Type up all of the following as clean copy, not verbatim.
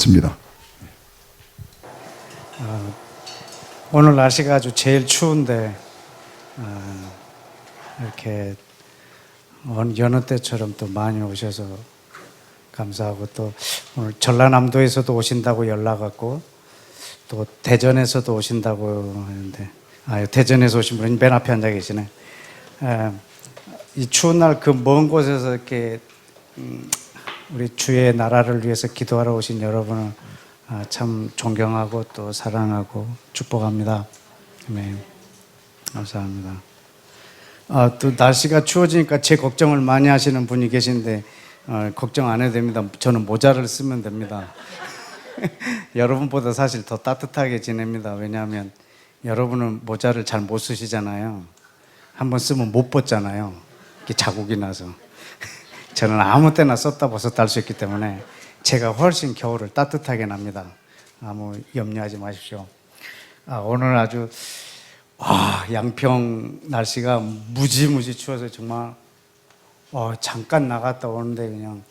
있습니다. 오늘 날씨가 아주 제일 추운데 이렇게 여느 때처럼 또 많이 오셔서 감사하고, 또 오늘 전라남도에서도 오신다고 연락 왔고, 또 대전에서도 오신다고 하는데, 대전에서 오신 분이 맨 앞에 앉아 계시네. 이 추운 날 그 먼 곳에서 이렇게 우리 주의 나라를 위해서 기도하러 오신 여러분을 참 존경하고 또 사랑하고 축복합니다. 아멘. 감사합니다. 또 날씨가 추워지니까 제 걱정을 많이 하시는 분이 계신데 걱정 안 해도 됩니다. 저는 모자를 쓰면 됩니다. 여러분보다 사실 더 따뜻하게 지냅니다. 왜냐하면 여러분은 모자를 잘 못 쓰시잖아요. 한번 쓰면 못 벗잖아요. 이렇게 자국이 나서. 저는 아무 때나 썼다 벗었다 할 수 있기 때문에 제가 훨씬 겨울을 따뜻하게 납니다. 아무 염려하지 마십시오. 오늘 아주 양평 날씨가 무지무지 추워서 정말 잠깐 나갔다 오는데 그냥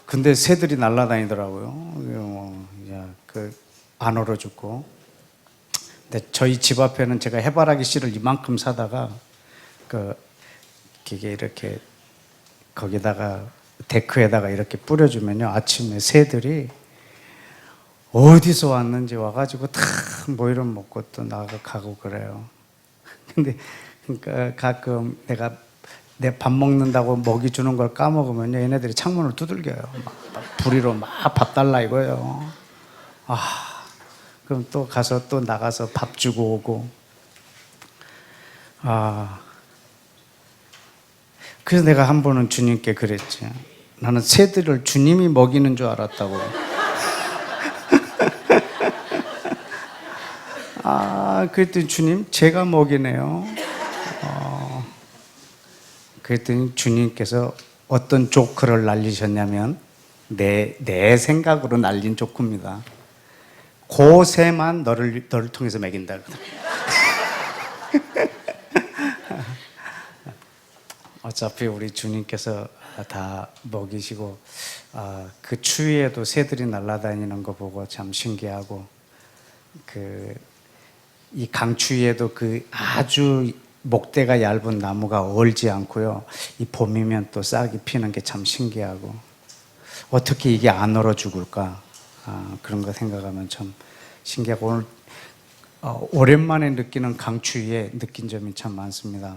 근데 새들이 날아다니더라고요. 안 얼어 죽고. 근데 저희 집 앞에는 제가 해바라기 씨를 이만큼 사다가 이게 이렇게 거기다가 데크에다가 이렇게 뿌려주면요, 아침에 새들이 어디서 왔는지 와가지고 다 모이를 먹고 또 나가고 그래요. 근데 그러니까 가끔 내가 내 밥 먹는다고 먹이 주는 걸 까먹으면요, 얘네들이 창문을 두들겨요. 막 부리로 막 밥 달라 이거예요. 그럼 또 가서 또 나가서 밥 주고 오고. 그래서 내가 한 번은 주님께 그랬지. 나는 새들을 주님이 먹이는 줄 알았다고. 그랬더니 주님, 제가 먹이네요. 그랬더니 주님께서 어떤 조크를 날리셨냐면 내 생각으로 날린 조크입니다. 그 새만 너를 통해서 먹인다. 어차피 우리 주님께서 다 먹이시고, 그 추위에도 새들이 날아다니는 거 보고 참 신기하고, 이 강추위에도 아주 목대가 얇은 나무가 얼지 않고요, 이 봄이면 또 싹이 피는 게 참 신기하고, 어떻게 이게 안 얼어 죽을까, 그런 거 생각하면 참 신기하고, 오늘 오랜만에 느끼는 강추위에 느낀 점이 참 많습니다.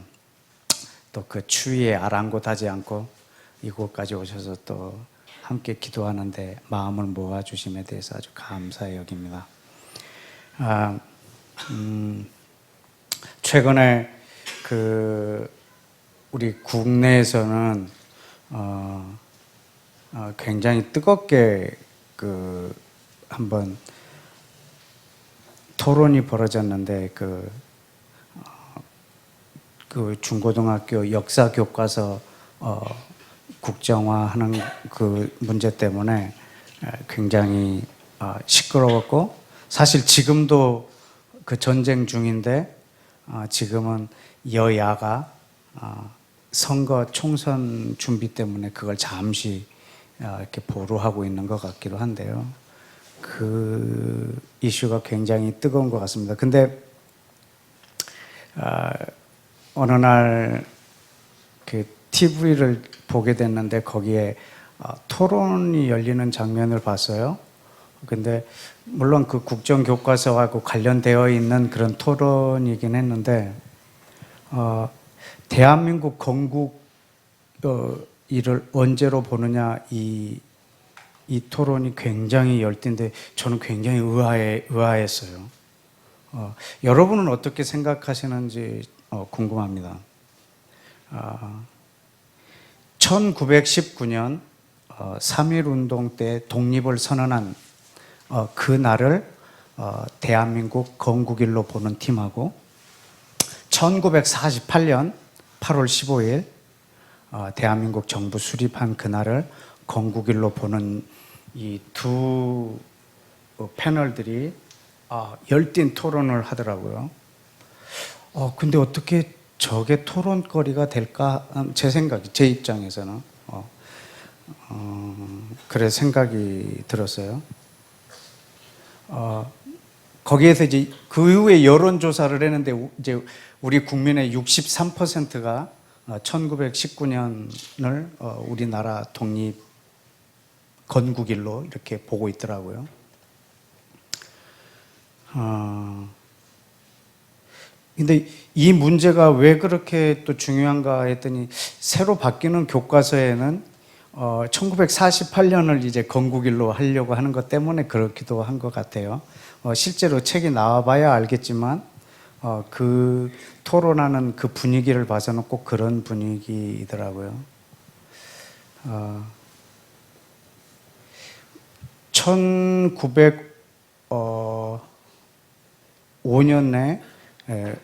또 그 추위에 아랑곳하지 않고 이곳까지 오셔서 또 함께 기도하는데 마음을 모아주심에 대해서 아주 감사히 여깁니다. 최근에 우리 국내에서는 굉장히 뜨겁게 한번 토론이 벌어졌는데, 중고등학교 역사 교과서 국정화하는 그 문제 때문에 굉장히 시끄러웠고, 사실 지금도 그 전쟁 중인데, 지금은 여야가 선거 총선 준비 때문에 그걸 잠시 이렇게 보류하고 있는 것 같기도 한데요. 그 이슈가 굉장히 뜨거운 것 같습니다. 근데 어느 날 TV를 보게 됐는데 거기에 토론이 열리는 장면을 봤어요. 근데 물론 그 국정교과서하고 관련되어 있는 그런 토론이긴 했는데, 대한민국 건국 일을 언제로 보느냐, 이 토론이 굉장히 열띤데 저는 굉장히 의아했어요. 여러분은 어떻게 생각하시는지 궁금합니다. 1919년 3.1운동 때 독립을 선언한 그날을 대한민국 건국일로 보는 팀하고, 1948년 8월 15일 대한민국 정부 수립한 그날을 건국일로 보는 이 두 패널들이 열띤 토론을 하더라고요. 근데 어떻게 저게 토론거리가 될까? 제 생각이, 제 입장에서는 그래 생각이 들었어요. 거기에서 이제 그 이후에 여론조사를 했는데 이제 우리 국민의 63%가 1919년을 우리나라 독립 건국일로 이렇게 보고 있더라고요. 근데 이 문제가 왜 그렇게 또 중요한가 했더니 새로 바뀌는 교과서에는 1948년을 이제 건국일로 하려고 하는 것 때문에 그렇기도 한 것 같아요. 실제로 책이 나와봐야 알겠지만 그 토론하는 그 분위기를 봐서는 꼭 그런 분위기더라고요. 1905년에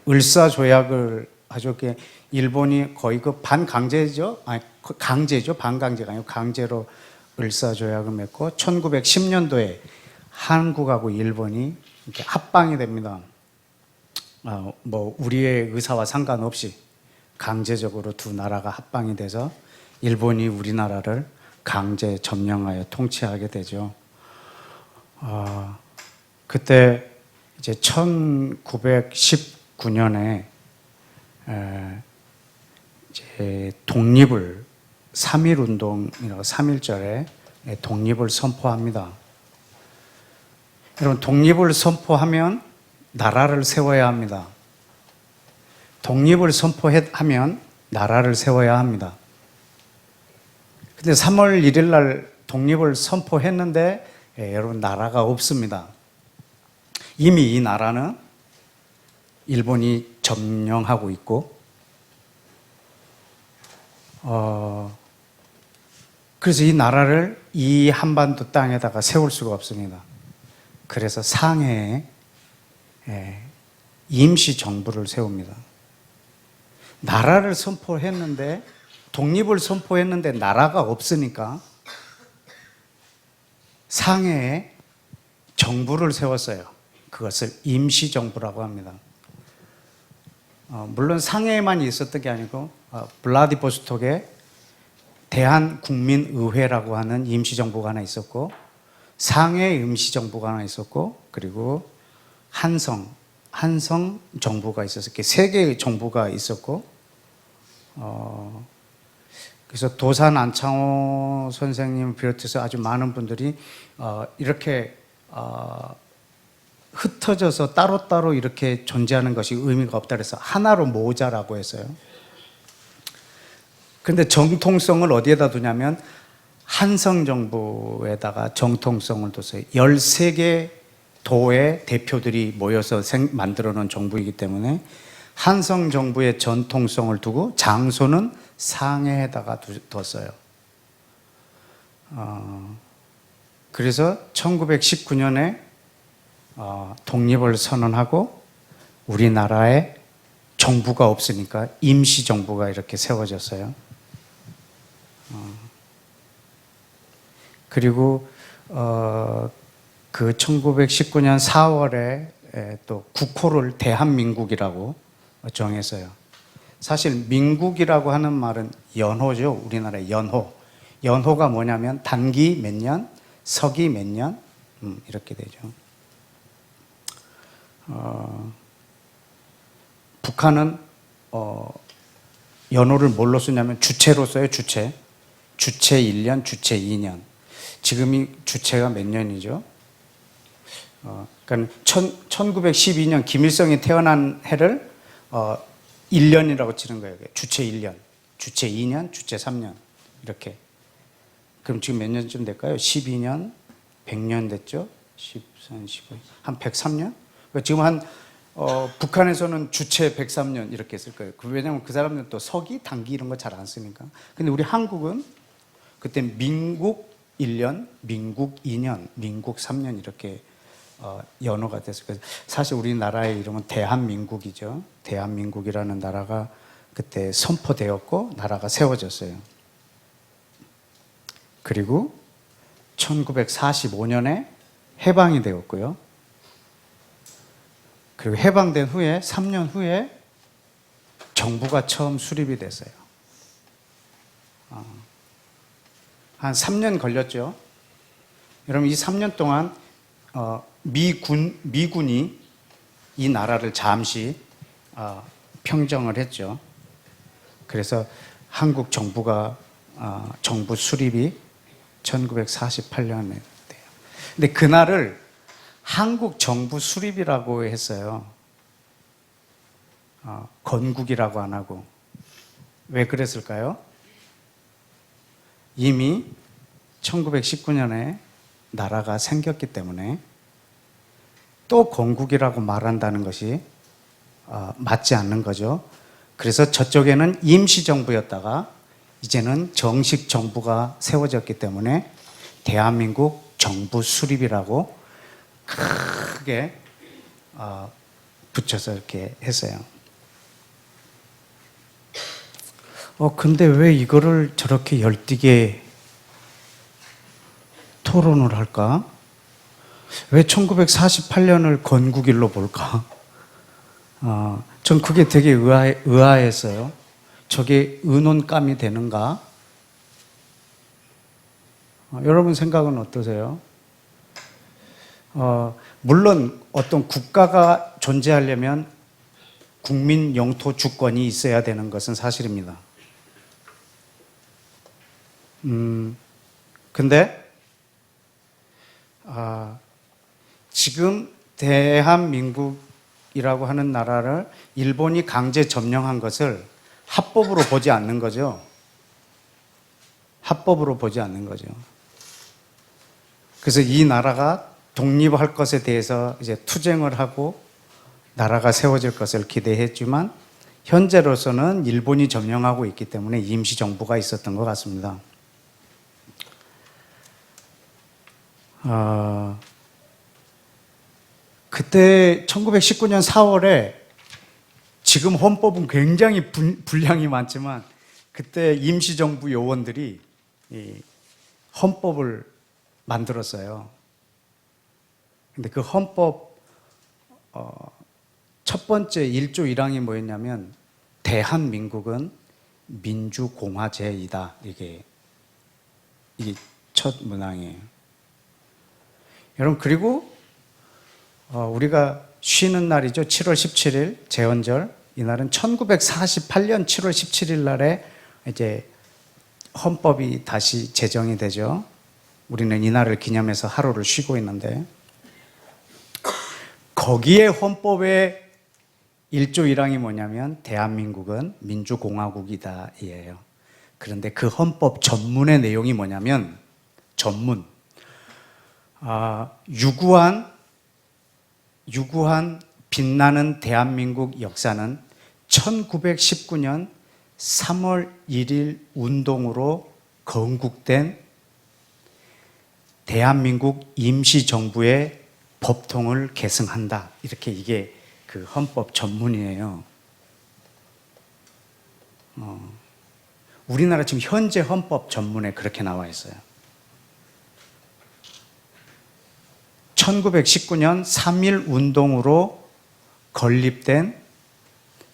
을사조약을 하죠. 일본이 거의 그 반강제죠. 아니, 강제죠. 반강제가 아니고 강제로 을사조약을 맺고 1910년도에 한국하고 일본이 이렇게 합방이 됩니다. 뭐 우리의 의사와 상관없이 강제적으로 두 나라가 합방이 돼서 일본이 우리나라를 강제 점령하여 통치하게 되죠. 그때 이제 1919년에 이제 독립을 3.1 운동이라고 3.1절에 독립을 선포합니다. 여러분, 독립을 선포하면 나라를 세워야 합니다. 독립을 선포하면 나라를 세워야 합니다. 근데 3월 1일 날 독립을 선포했는데 여러분, 나라가 없습니다. 이미 이 나라는 일본이 점령하고 있고 그래서 이 나라를 이 한반도 땅에다가 세울 수가 없습니다. 그래서 상해에 임시 정부를 세웁니다. 나라를 선포했는데 독립을 선포했는데 나라가 없으니까 상해에 정부를 세웠어요. 그것을 임시 정부라고 합니다. 물론 상해에만 있었던 게 아니고 블라디보스톡에 대한국민의회라고 하는 임시정부가 하나 있었고 상해 임시정부가 하나 있었고 그리고 한성 정부가 있었어요. 이렇게 세 개의 정부가 있었고 그래서 도산 안창호 선생님 비롯해서 아주 많은 분들이 이렇게 흩어져서 따로따로 이렇게 존재하는 것이 의미가 없다 그래서 하나로 모으자라고 했어요. 그런데 정통성을 어디에다 두냐면 한성정부에다가 정통성을 뒀어요. 13개 도의 대표들이 모여서 만들어 놓은 정부이기 때문에 한성정부의 전통성을 두고 장소는 상해에다가 뒀어요. 그래서 1919년에 독립을 선언하고 우리나라에 정부가 없으니까 임시정부가 이렇게 세워졌어요. 그리고 그 1919년 4월에 또 국호를 대한민국이라고 정했어요. 사실 민국이라고 하는 말은 연호죠. 우리나라의 연호. 연호가 뭐냐면 단기 몇 년, 서기 몇 년 이렇게 되죠. 북한은 연호를 뭘로 쓰냐면 주체로 써요. 주체 1년, 주체 2년. 지금이 주체가 몇 년이죠? 그러니까 1912년 김일성이 태어난 해를 1년이라고 치는 거예요. 주체 1년, 주체 2년, 주체 3년 이렇게. 그럼 지금 몇 년쯤 될까요? 12년, 100년 됐죠? 14, 15, 한 103년? 지금 한 북한에서는 주체 103년 이렇게 쓸 거예요. 왜냐하면 그 사람들은 또 서기, 단기 이런 거 잘 안 쓰니까. 근데 우리 한국은 그때 민국 1년, 민국 2년, 민국 3년 이렇게 연호가 됐어요. 그래서 사실 우리나라의 이름은 대한민국이죠. 대한민국이라는 나라가 그때 선포되었고 나라가 세워졌어요. 그리고 1945년에 해방이 되었고요. 그리고 해방된 후에 3년 후에 정부가 처음 수립이 됐어요. 한 3년 걸렸죠. 여러분 이 3년 동안 미군이 이 나라를 잠시 평정을 했죠. 그래서 한국 정부가 정부 수립이 1948년에 돼요. 근데 그날을 한국 정부 수립이라고 했어요. 건국이라고 안 하고. 왜 그랬을까요? 이미 1919년에 나라가 생겼기 때문에 또 건국이라고 말한다는 것이 맞지 않는 거죠. 그래서 저쪽에는 임시정부였다가 이제는 정식 정부가 세워졌기 때문에 대한민국 정부 수립이라고 크게 붙여서 이렇게 했어요. 근데 왜 이거를 저렇게 열띠게 토론을 할까? 왜 1948년을 건국일로 볼까? 전 그게 되게 의아했어요. 저게 의논감이 되는가? 여러분 생각은 어떠세요? 물론 어떤 국가가 존재하려면 국민 영토 주권이 있어야 되는 것은 사실입니다. 근데 지금 대한민국이라고 하는 나라를 일본이 강제 점령한 것을 합법으로 보지 않는 거죠. 합법으로 보지 않는 거죠. 그래서 이 나라가 독립할 것에 대해서 이제 투쟁을 하고 나라가 세워질 것을 기대했지만 현재로서는 일본이 점령하고 있기 때문에 임시정부가 있었던 것 같습니다. 그때 1919년 4월에 지금 헌법은 굉장히 분량이 많지만 그때 임시정부 요원들이 이 헌법을 만들었어요. 근데 그 헌법 첫 번째 1조 1항이 뭐였냐면 대한민국은 민주공화제이다. 이게 첫 문항이에요. 여러분 그리고 우리가 쉬는 날이죠. 7월 17일 제헌절. 이날은 1948년 7월 17일 날에 이제 헌법이 다시 제정이 되죠. 우리는 이날을 기념해서 하루를 쉬고 있는데 거기에 헌법의 1조 1항이 뭐냐면 대한민국은 민주공화국이다 이에요. 그런데 그 헌법 전문의 내용이 뭐냐면 전문 유구한 빛나는 대한민국 역사는 1919년 3월 1일 운동으로 건국된 대한민국 임시정부의 법통을 계승한다. 이렇게 이게 그 헌법 전문이에요. 우리나라 지금 현재 헌법 전문에 그렇게 나와 있어요. 1919년 3.1 운동으로 건립된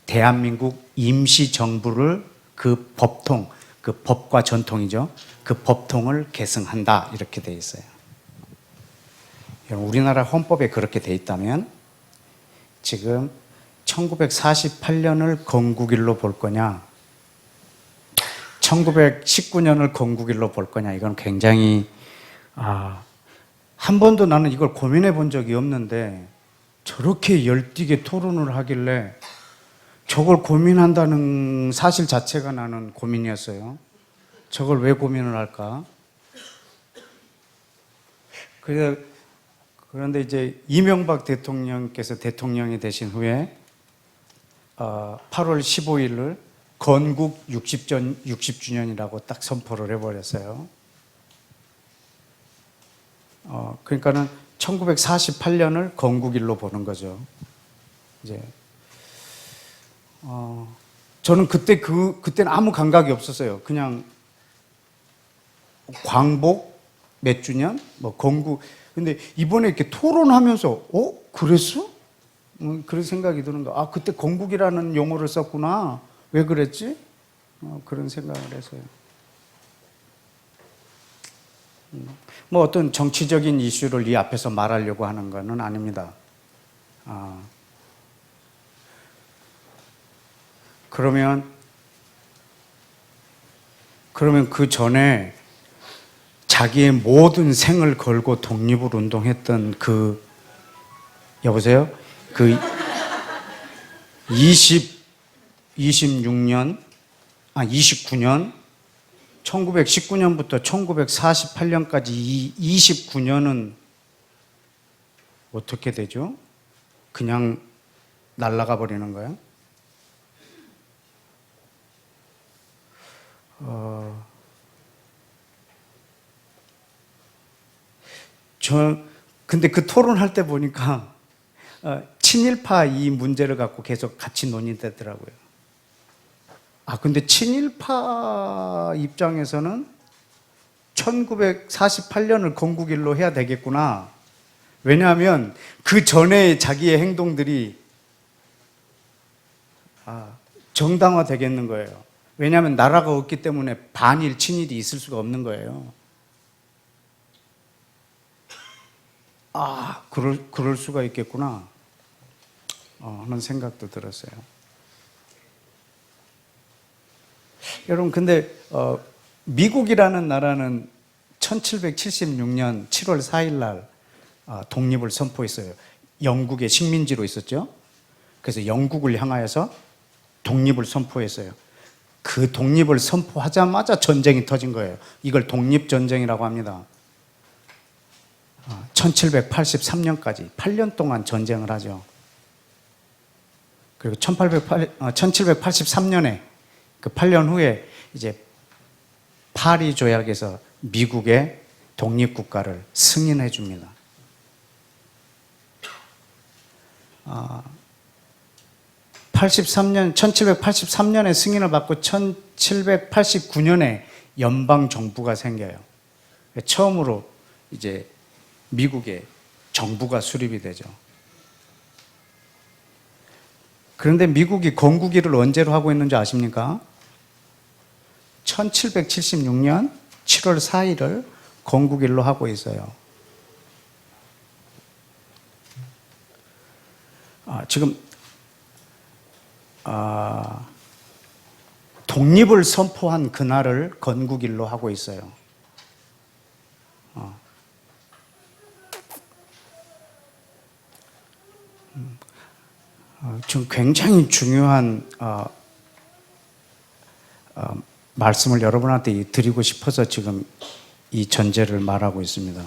대한민국 임시정부를 그 법통, 그 법과 전통이죠. 그 법통을 계승한다. 이렇게 돼 있어요. 우리나라 헌법에 그렇게 돼 있다면 지금 1948년을 건국일로 볼 거냐, 1919년을 건국일로 볼 거냐, 이건 굉장히 한 번도 나는 이걸 고민해 본 적이 없는데 저렇게 열띠게 토론을 하길래 저걸 고민한다는 사실 자체가 나는 고민이었어요. 저걸 왜 고민을 할까? 그런데 이제 이명박 대통령께서 대통령이 되신 후에 8월 15일을 건국 60주년이라고 딱 선포를 해버렸어요. 그러니까는 1948년을 건국일로 보는 거죠. 이제 저는 그때는 아무 감각이 없었어요. 그냥 광복 몇 주년, 뭐 건국. 근데 이번에 이렇게 토론하면서, 그랬어? 그런 생각이 드는 거. 그때 건국이라는 용어를 썼구나. 왜 그랬지? 그런 생각을 했어요. 뭐 어떤 정치적인 이슈를 이 앞에서 말하려고 하는 것은 아닙니다. 그러면 그 전에 자기의 모든 생을 걸고 독립을 운동했던 여보세요? 29년, 1919년부터 1948년까지 이 29년은 어떻게 되죠? 그냥 날아가 버리는 거예요? 근데 그 토론할 때 보니까 친일파 이 문제를 갖고 계속 같이 논의되더라고요. 근데 친일파 입장에서는 1948년을 건국일로 해야 되겠구나. 왜냐하면 그 전에 자기의 행동들이 정당화 되겠는 거예요. 왜냐하면 나라가 없기 때문에 반일, 친일이 있을 수가 없는 거예요. 그럴 수가 있겠구나 하는 생각도 들었어요. 여러분, 근데 미국이라는 나라는 1776년 7월 4일 날 독립을 선포했어요. 영국의 식민지로 있었죠. 그래서 영국을 향하여서 독립을 선포했어요. 그 독립을 선포하자마자 전쟁이 터진 거예요. 이걸 독립전쟁이라고 합니다. 1783년까지 8년 동안 전쟁을 하죠. 그리고 1783년에 그 8년 후에 이제 파리 조약에서 미국의 독립국가를 승인해 줍니다. 1783년에 승인을 받고 1789년에 연방 정부가 생겨요. 처음으로 이제 미국의 정부가 수립이 되죠. 그런데 미국이 건국일을 언제로 하고 있는지 아십니까? 1776년 7월 4일을 건국일로 하고 있어요. 지금 독립을 선포한 그날을 건국일로 하고 있어요. 좀 굉장히 중요한 말씀을 여러분한테 드리고 싶어서 지금 이 전제를 말하고 있습니다.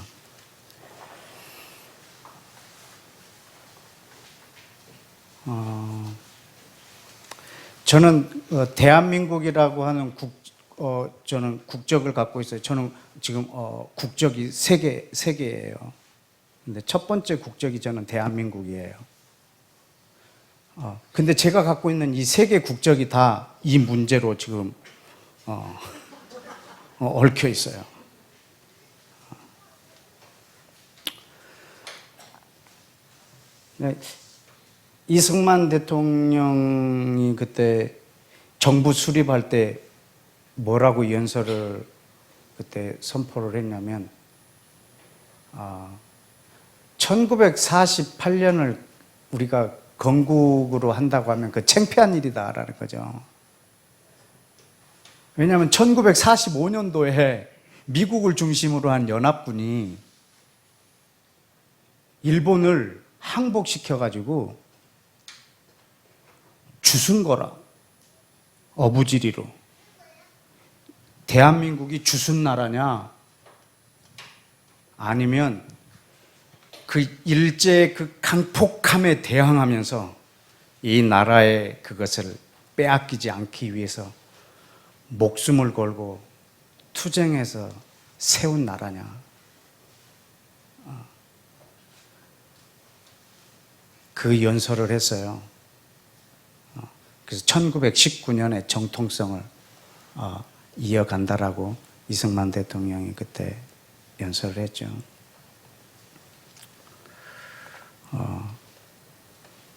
저는 대한민국이라고 하는 저는 국적을 갖고 있어요. 저는 지금 국적이 세 개예요. 근데 첫 번째 국적이 저는 대한민국이에요. 근데 제가 갖고 있는 이 세 개 국적이 다 이 문제로 지금 얽혀 있어요. 네, 이승만 대통령이 그때 정부 수립할 때 뭐라고 연설을 그때 선포를 했냐면 1948년을 우리가 건국으로 한다고 하면 그 창피한 일이다라는 거죠. 왜냐하면 1945년도에 미국을 중심으로 한 연합군이 일본을 항복시켜가지고 주순 거라, 어부지리로. 대한민국이 주순 나라냐? 아니면 그 일제의 그 강폭함에 대항하면서 이 나라의 그것을 빼앗기지 않기 위해서 목숨을 걸고 투쟁해서 세운 나라냐? 그 연설을 했어요. 그래서 1919년에 정통성을 이어간다라고 이승만 대통령이 그때 연설을 했죠.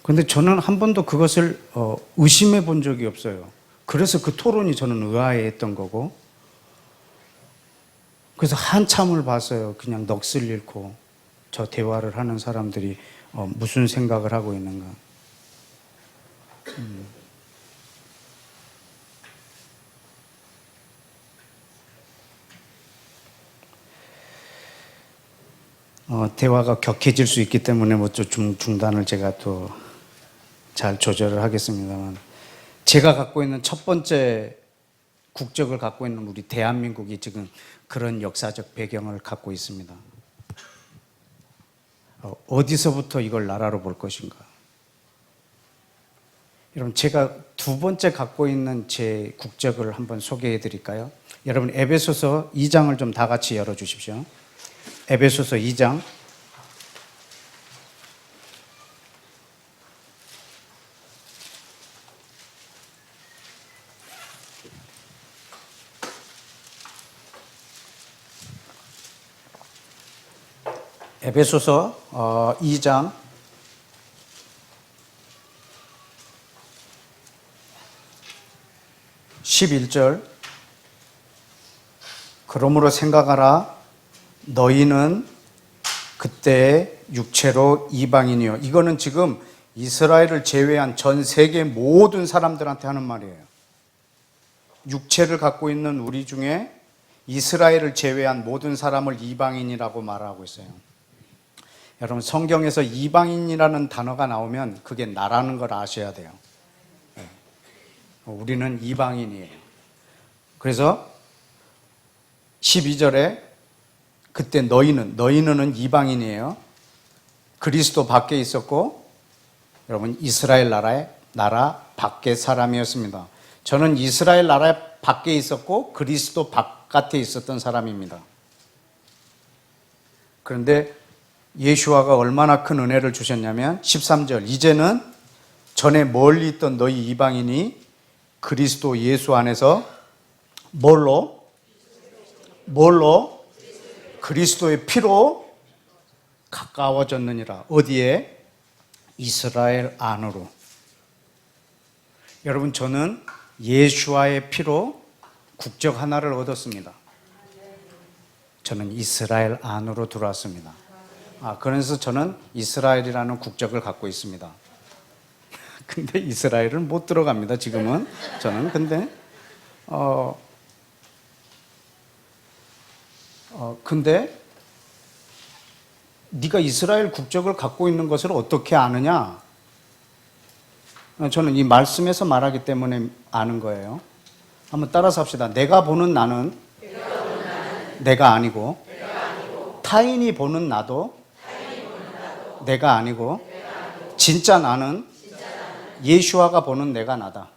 근데 저는 한 번도 그것을 의심해 본 적이 없어요. 그래서 그 토론이 저는 의아해했던 거고, 그래서 한참을 봤어요. 그냥 넋을 잃고 저 대화를 하는 사람들이 무슨 생각을 하고 있는가. 대화가 격해질 수 있기 때문에 중단을 제가 또 잘 조절을 하겠습니다만, 제가 갖고 있는 첫 번째 국적을 갖고 있는 우리 대한민국이 지금 그런 역사적 배경을 갖고 있습니다. 어디서부터 이걸 나라로 볼 것인가? 여러분, 제가 두 번째 갖고 있는 제 국적을 한번 소개해 드릴까요? 여러분, 에베소서 2장을 좀 다 같이 열어 주십시오. 에베소서 2장. 에베소서 2장 11절. 그러므로 생각하라. 너희는 그때 육체로 이방인이요. 이거는 지금 이스라엘을 제외한 전 세계 모든 사람들한테 하는 말이에요. 육체를 갖고 있는 우리 중에 이스라엘을 제외한 모든 사람을 이방인이라고 말하고 있어요. 여러분, 성경에서 이방인이라는 단어가 나오면 그게 나라는 걸 아셔야 돼요. 우리는 이방인이에요. 그래서 12절에 그때 너희는 이방인이에요. 그리스도 밖에 있었고, 여러분, 이스라엘 나라 밖의 사람이었습니다. 저는 이스라엘 나라 밖에 있었고 그리스도 바깥에 있었던 사람입니다. 그런데 예수와가 얼마나 큰 은혜를 주셨냐면 13절, 이제는 전에 멀리 있던 너희 이방인이 그리스도 예수 안에서 뭘로? 그리스도의 피로 가까워졌느니라. 어디에? 이스라엘 안으로. 여러분, 저는 예수와의 피로 국적 하나를 얻었습니다. 저는 이스라엘 안으로 들어왔습니다. 그래서 저는 이스라엘이라는 국적을 갖고 있습니다. 근데 이스라엘은 못 들어갑니다, 지금은. 저는. 근데 근데 네가 이스라엘 국적을 갖고 있는 것을 어떻게 아느냐? 저는 이 말씀에서 말하기 때문에 아는 거예요. 한번 따라서 합시다. 내가 보는 나는 내가 아니고, 타인이 보는 나도 내가 아니고, 진짜 나는 예수와가 보는 내가 나다.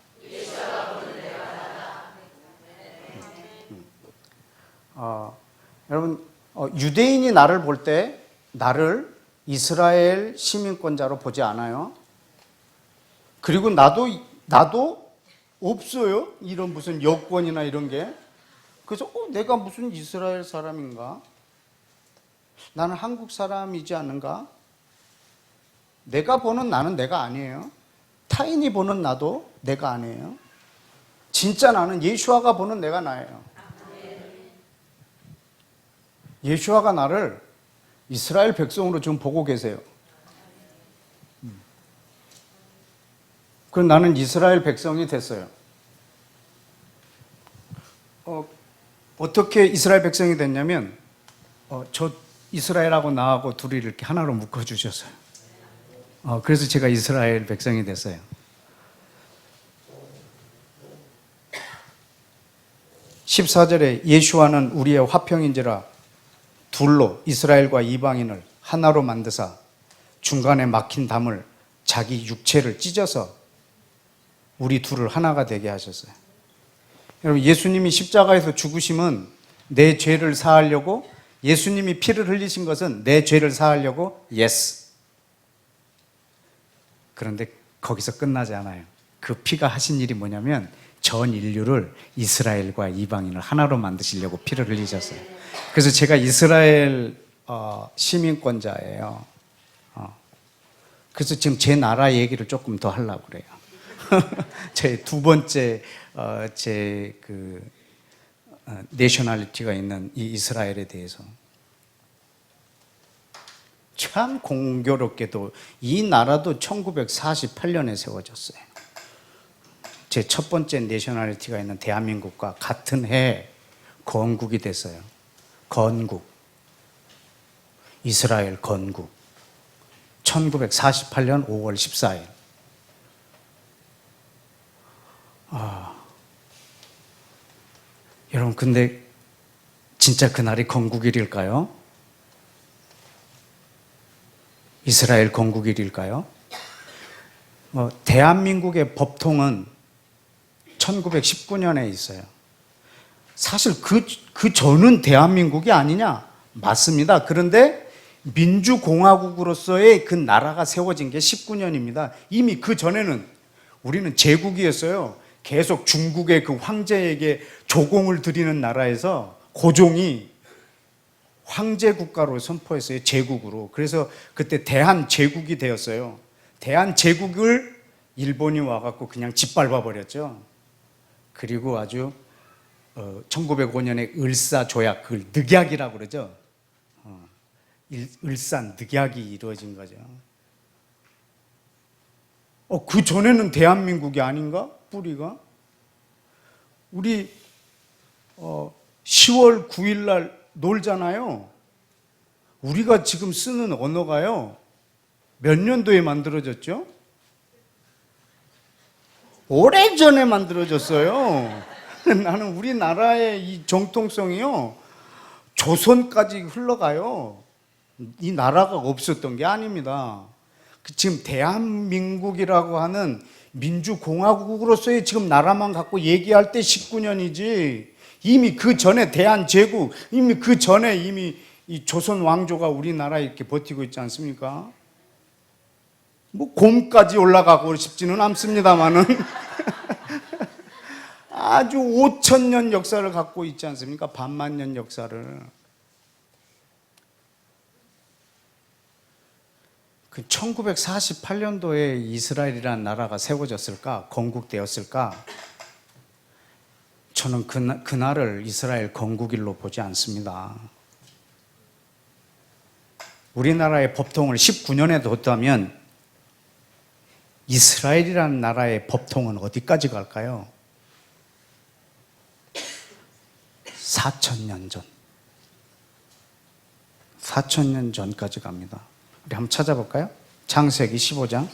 여러분, 유대인이 나를 볼 때 나를 이스라엘 시민권자로 보지 않아요. 그리고 나도 없어요. 이런 무슨 여권이나 이런 게. 그래서 내가 무슨 이스라엘 사람인가? 나는 한국 사람이지 않는가? 내가 보는 나는 내가 아니에요. 타인이 보는 나도 내가 아니에요. 진짜 나는 예수아가 보는 내가 나예요. 예수아가 나를 이스라엘 백성으로 지금 보고 계세요. 그럼 나는 이스라엘 백성이 됐어요. 어떻게 이스라엘 백성이 됐냐면, 저 이스라엘하고 나하고 둘이 이렇게 하나로 묶어주셨어요. 그래서 제가 이스라엘 백성이 됐어요. (14절에) 예수와는 우리의 화평인지라 둘로 이스라엘과 이방인을 하나로 만드사 중간에 막힌 담을 자기 육체를 찢어서 우리 둘을 하나가 되게 하셨어요. 여러분, 예수님이 십자가에서 죽으심은 내 죄를 사하려고, 예수님이 피를 흘리신 것은 내 죄를 사하려고, yes. 그런데 거기서 끝나지 않아요. 그 피가 하신 일이 뭐냐면 전 인류를 이스라엘과 이방인을 하나로 만드시려고 피를 흘리셨어요. 그래서 제가 이스라엘 시민권자예요. 그래서 지금 제 나라 얘기를 조금 더 하려고 그래요. 제 두 번째 내셔널리티가 있는 이 이스라엘에 대해서. 참 공교롭게도 이 나라도 1948년에 세워졌어요. 제 첫 번째 내셔널리티가 있는 대한민국과 같은 해에 건국이 됐어요. 건국. 이스라엘 건국. 1948년 5월 14일. 여러분, 근데 진짜 그날이 건국일일까요? 이스라엘 건국일일까요? 대한민국의 법통은 1919년에 있어요. 사실 그 전은 대한민국이 아니냐? 맞습니다. 그런데 민주공화국으로서의 그 나라가 세워진 게 19년입니다. 이미 그 전에는 우리는 제국이었어요. 계속 중국의 그 황제에게 조공을 드리는 나라에서 고종이 황제 국가로 선포했어요. 제국으로. 그래서 그때 대한제국이 되었어요. 대한제국을 일본이 와갖고 그냥 짓밟아 버렸죠. 그리고 아주 1905년에 을사조약, 그걸 늑약이라고 그러죠. 을산 늑약이 이루어진 거죠. 그 전에는 대한민국이 아닌가? 뿌리가? 우리 10월 9일 날 놀잖아요. 우리가 지금 쓰는 언어가요, 몇 년도에 만들어졌죠? 오래전에 만들어졌어요. 나는 우리나라의 이 정통성이요, 조선까지 흘러가요. 이 나라가 없었던 게 아닙니다. 지금 대한민국이라고 하는 민주공화국으로서의 지금 나라만 갖고 얘기할 때 19년이지, 이미 그 전에 대한제국, 이미 그 전에 이미 이 조선 왕조가 우리나라에 이렇게 버티고 있지 않습니까? 뭐 곰까지 올라가고 싶지는 않습니다만은 아주 5,000년 역사를 갖고 있지 않습니까? 반만년 역사를. 그 1948년도에 이스라엘이라는 나라가 세워졌을까? 건국되었을까? 저는 그날을 이스라엘 건국일로 보지 않습니다. 우리나라의 법통을 19년에 뒀다면 이스라엘이라는 나라의 법통은 어디까지 갈까요? 4,000년 전. 4,000년 전까지 갑니다. 우리 한번 찾아볼까요? 창세기 15장.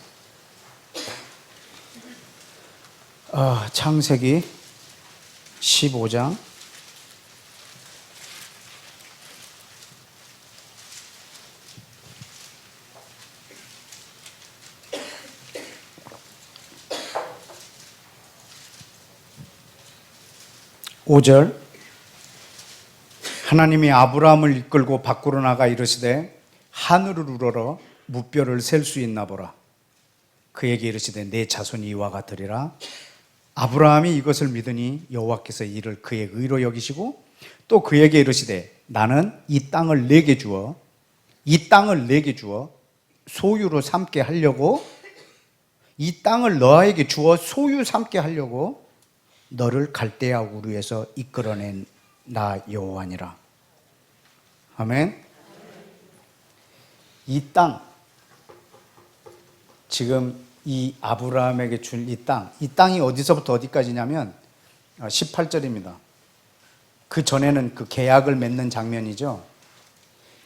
창세기 15장. (5절) 하나님이 아브라함을 이끌고 밖으로 나가 이르시되 하늘을 우러러 무뼈를 셀 수 있나 보라. 그에게 이르시되 내 자손이 이와 같으리라. 아브라함이 이것을 믿으니 여호와께서 이를 그의 의로 여기시고 또 그에게 이르시되 나는 이 땅을 내게 주어 소유로 삼게 하려고, 이 땅을 너에게 주어 소유 삼게 하려고 너를 갈대아 우르에서 이끌어낸 나 여호와니라. 아멘. 이 땅, 지금 이 아브라함에게 준 이 땅이 어디서부터 어디까지냐면 18절입니다. 그 전에는 그 계약을 맺는 장면이죠.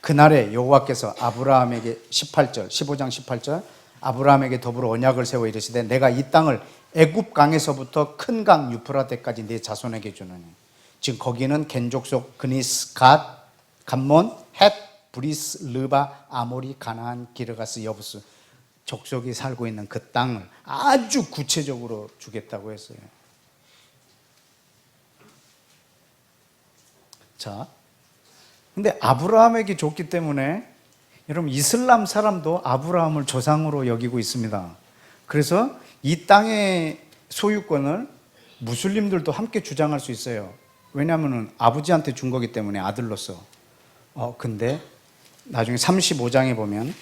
그날에 여호와께서 아브라함에게 15장 18절 아브라함에게 더불어 언약을 세워 이르시되 내가 이 땅을 애굽 강에서부터 큰 강 유프라테까지 네 자손에게 주느니. 지금 거기는 겐족속 그니스, 갓, 감몬, 헷, 브리스, 르바, 아모리, 가나안, 기르가스, 여부스 족속이 살고 있는 그 땅을 아주 구체적으로 주겠다고 했어요. 자, 근데 아브라함에게 줬기 때문에 여러분 이슬람 사람도 아브라함을 조상으로 여기고 있습니다. 그래서 이 땅의 소유권을 무슬림들도 함께 주장할 수 있어요. 왜냐하면 아버지한테 준 거기 때문에 아들로서. 근데 나중에 35장에 보면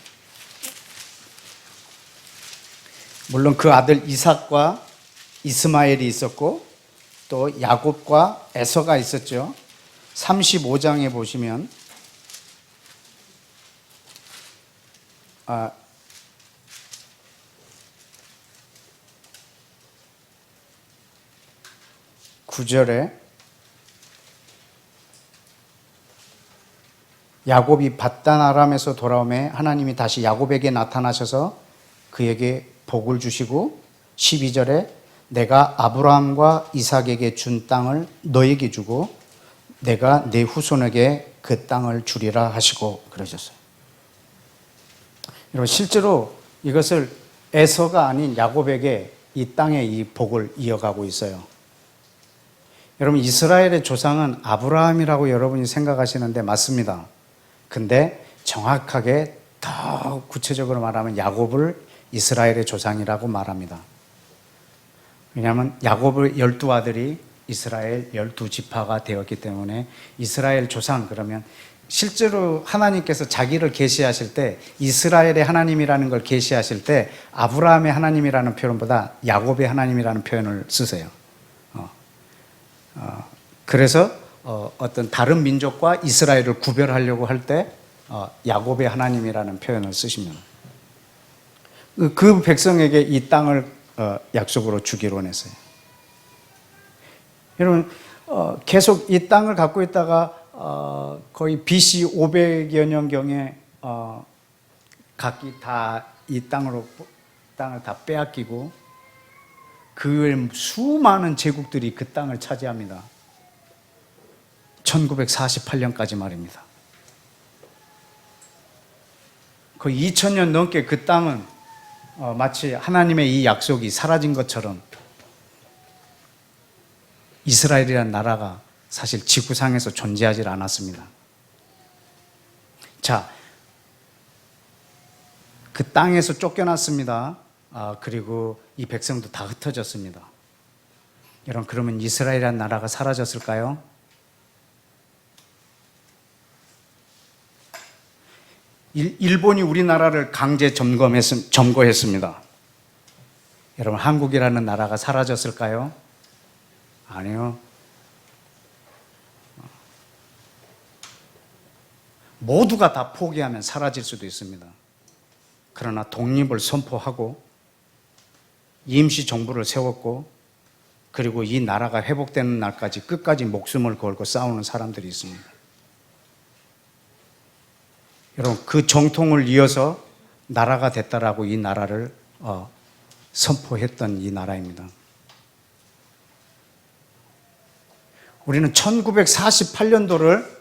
물론 그 아들 이삭과 이스마엘이 있었고 또 야곱과 에서가 있었죠. 35장에 보시면 9절에 야곱이 밧단 아람에서 돌아오매 하나님이 다시 야곱에게 나타나셔서 그에게 복을 주시고 12절에 내가 아브라함과 이삭에게 준 땅을 너에게 주고 내가 내 후손에게 그 땅을 주리라 하시고 그러셨어요. 여러분 실제로 이것을 에서가 아닌 야곱에게 이 땅의 이 복을 이어가고 있어요. 여러분 이스라엘의 조상은 아브라함이라고 여러분이 생각하시는데 맞습니다. 근데 정확하게 더 구체적으로 말하면 야곱을 이스라엘의 조상이라고 말합니다. 왜냐하면 야곱의 12아들이 이스라엘 12지파가 되었기 때문에 이스라엘 조상 그러면 실제로 하나님께서 자기를 계시하실 때 이스라엘의 하나님이라는 걸 계시하실 때 아브라함의 하나님이라는 표현보다 야곱의 하나님이라는 표현을 쓰세요. 그래서 어떤 다른 민족과 이스라엘을 구별하려고 할 때 야곱의 하나님이라는 표현을 쓰시면 그 백성에게 이 땅을 약속으로 주기로 했어요. 여러분 계속 이 땅을 갖고 있다가 거의 BC 500여 년경에 각기 다 이 땅을 다 빼앗기고 그 외에 수많은 제국들이 그 땅을 차지합니다. 1948년까지 말입니다. 거의 2000년 넘게 그 땅은 마치 하나님의 이 약속이 사라진 것처럼 이스라엘이라는 나라가 사실 지구상에서 존재하지 않았습니다. 자, 그 땅에서 쫓겨났습니다. 그리고 이 백성도 다 흩어졌습니다. 여러분, 그러면 이스라엘이라는 나라가 사라졌을까요? 일본이 우리나라를 강제 점거했습니다. 여러분, 한국이라는 나라가 사라졌을까요? 아니요. 모두가 다 포기하면 사라질 수도 있습니다. 그러나 독립을 선포하고 임시정부를 세웠고 그리고 이 나라가 회복되는 날까지 끝까지 목숨을 걸고 싸우는 사람들이 있습니다. 여러분, 그 정통을 이어서 나라가 됐다라고 이 나라를 선포했던 이 나라입니다. 우리는 1948년도를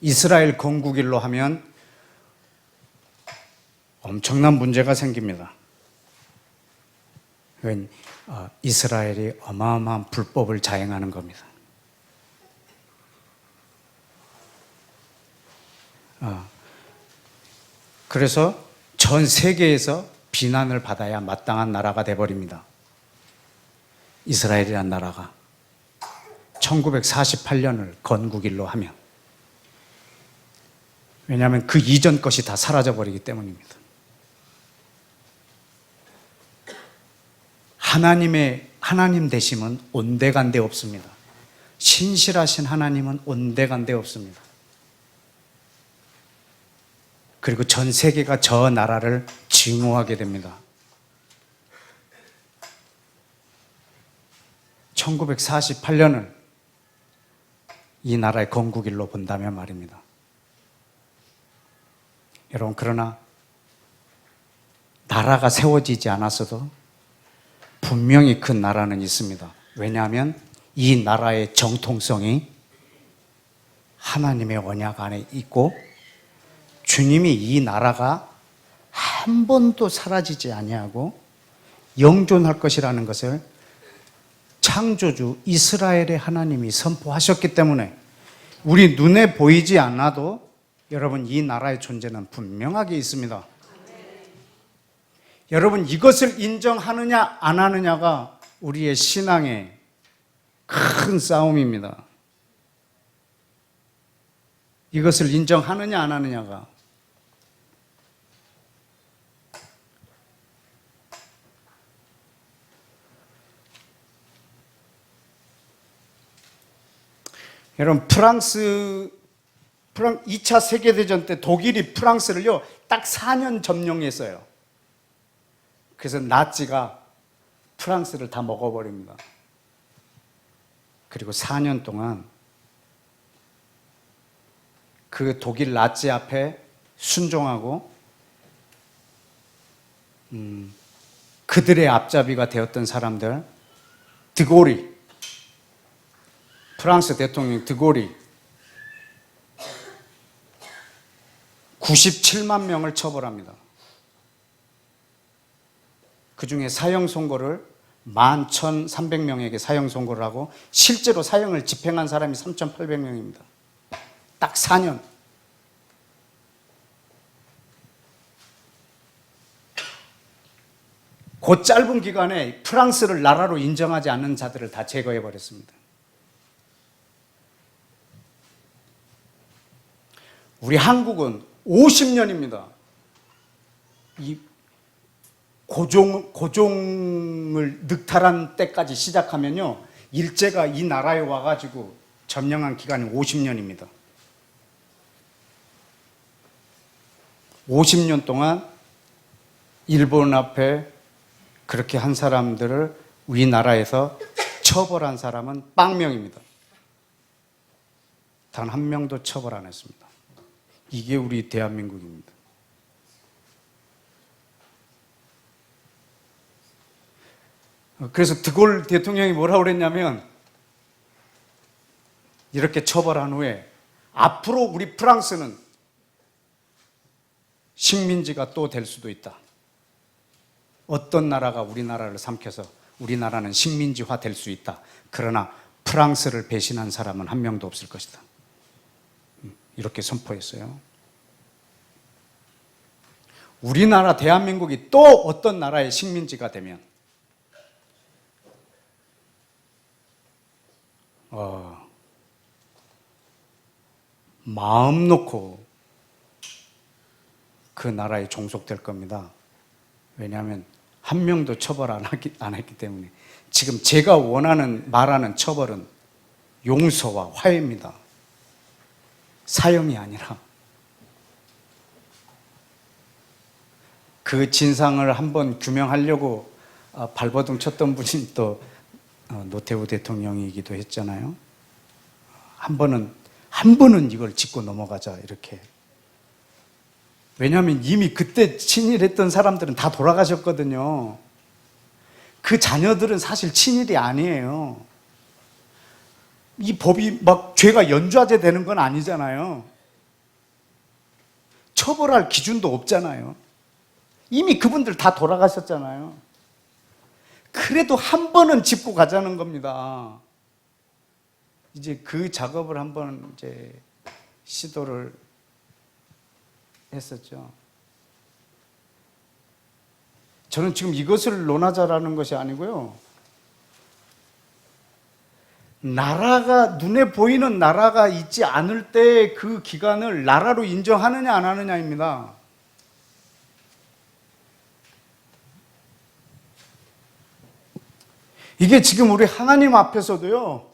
이스라엘 건국일로 하면 엄청난 문제가 생깁니다. 이스라엘이 어마어마한 불법을 자행하는 겁니다. 그래서 전 세계에서 비난을 받아야 마땅한 나라가 돼버립니다. 이스라엘이라는 나라가 1948년을 건국일로 하면. 왜냐하면 그 이전 것이 다 사라져버리기 때문입니다. 하나님 되심은 온데간데 없습니다. 신실하신 하나님은 온데간데 없습니다. 그리고 전 세계가 저 나라를 증오하게 됩니다. 1948년을 이 나라의 건국일로 본다면 말입니다. 여러분, 그러나 나라가 세워지지 않았어도 분명히 그 나라는 있습니다. 왜냐하면 이 나라의 정통성이 하나님의 언약 안에 있고 주님이 이 나라가 한 번도 사라지지 아니하고 영존할 것이라는 것을 창조주 이스라엘의 하나님이 선포하셨기 때문에 우리 눈에 보이지 않아도 여러분, 이 나라의 존재는 분명하게 있습니다. 여러분, 이것을 인정하느냐 안 하느냐가 우리의 신앙의 큰 싸움입니다. 이것을 인정하느냐 안 하느냐가. 여러분, 2차 세계대전 때 독일이 프랑스를요, 딱 4년 점령했어요. 그래서 나치가 프랑스를 다 먹어버립니다. 그리고 4년 동안 그 독일 나치 앞에 순종하고 그들의 앞잡이가 되었던 사람들, 드골이, 프랑스 대통령 드골이 97만 명을 처벌합니다. 그 중에 사형 선고를 11,300명에게 사형 선고를 하고 실제로 사형을 집행한 사람이 3,800명입니다. 딱 4년. 그 짧은 기간에 프랑스를 나라로 인정하지 않는 자들을 다 제거해 버렸습니다. 우리 한국은 50년입니다. 이 고종을 늑탈한 때까지 시작하면요, 일제가 이 나라에 와가지고 점령한 기간이 50년입니다. 50년 동안 일본 앞에 그렇게 한 사람들을 우리나라에서 처벌한 사람은 0명입니다. 단 한 명도 처벌 안 했습니다. 이게 우리 대한민국입니다. 그래서 드골 대통령이 뭐라고 그랬냐면, 이렇게 처벌한 후에 앞으로 우리 프랑스는 식민지가 또 될 수도 있다. 어떤 나라가 우리나라를 삼켜서 우리나라는 식민지화 될 수 있다. 그러나 프랑스를 배신한 사람은 한 명도 없을 것이다. 이렇게 선포했어요. 우리나라 대한민국이 또 어떤 나라의 식민지가 되면 마음 놓고 그 나라에 종속될 겁니다. 왜냐하면 한 명도 처벌 안 했기 때문에. 지금 제가 말하는 처벌은 용서와 화해입니다. 사형이 아니라. 그 진상을 한번 규명하려고 발버둥 쳤던 분이 또 노태우 대통령이기도 했잖아요. 한 번은 이걸 짚고 넘어가자, 이렇게. 왜냐하면 이미 그때 친일했던 사람들은 다 돌아가셨거든요. 그 자녀들은 사실 친일이 아니에요. 이 법이 막 죄가 연좌제 되는 건 아니잖아요. 처벌할 기준도 없잖아요. 이미 그분들 다 돌아가셨잖아요. 그래도 한 번은 짚고 가자는 겁니다. 이제 그 작업을 한번 이제 시도를 했었죠. 저는 지금 이것을 논하자라는 것이 아니고요. 나라가, 눈에 보이는 나라가 있지 않을 때 그 기간을 나라로 인정하느냐 안 하느냐입니다. 이게 지금 우리 하나님 앞에서도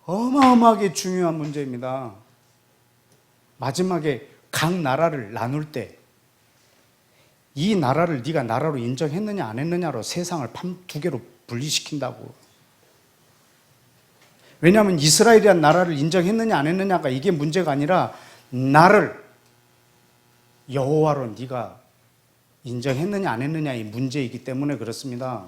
어마어마하게 중요한 문제입니다. 마지막에 각 나라를 나눌 때 이 나라를 네가 나라로 인정했느냐 안 했느냐로 세상을 두 개로 분리시킨다고. 왜냐하면 이스라엘이란 나라를 인정했느냐 안 했느냐가 이게 문제가 아니라 나를 여호와로 네가 인정했느냐 안 했느냐의 문제이기 때문에 그렇습니다.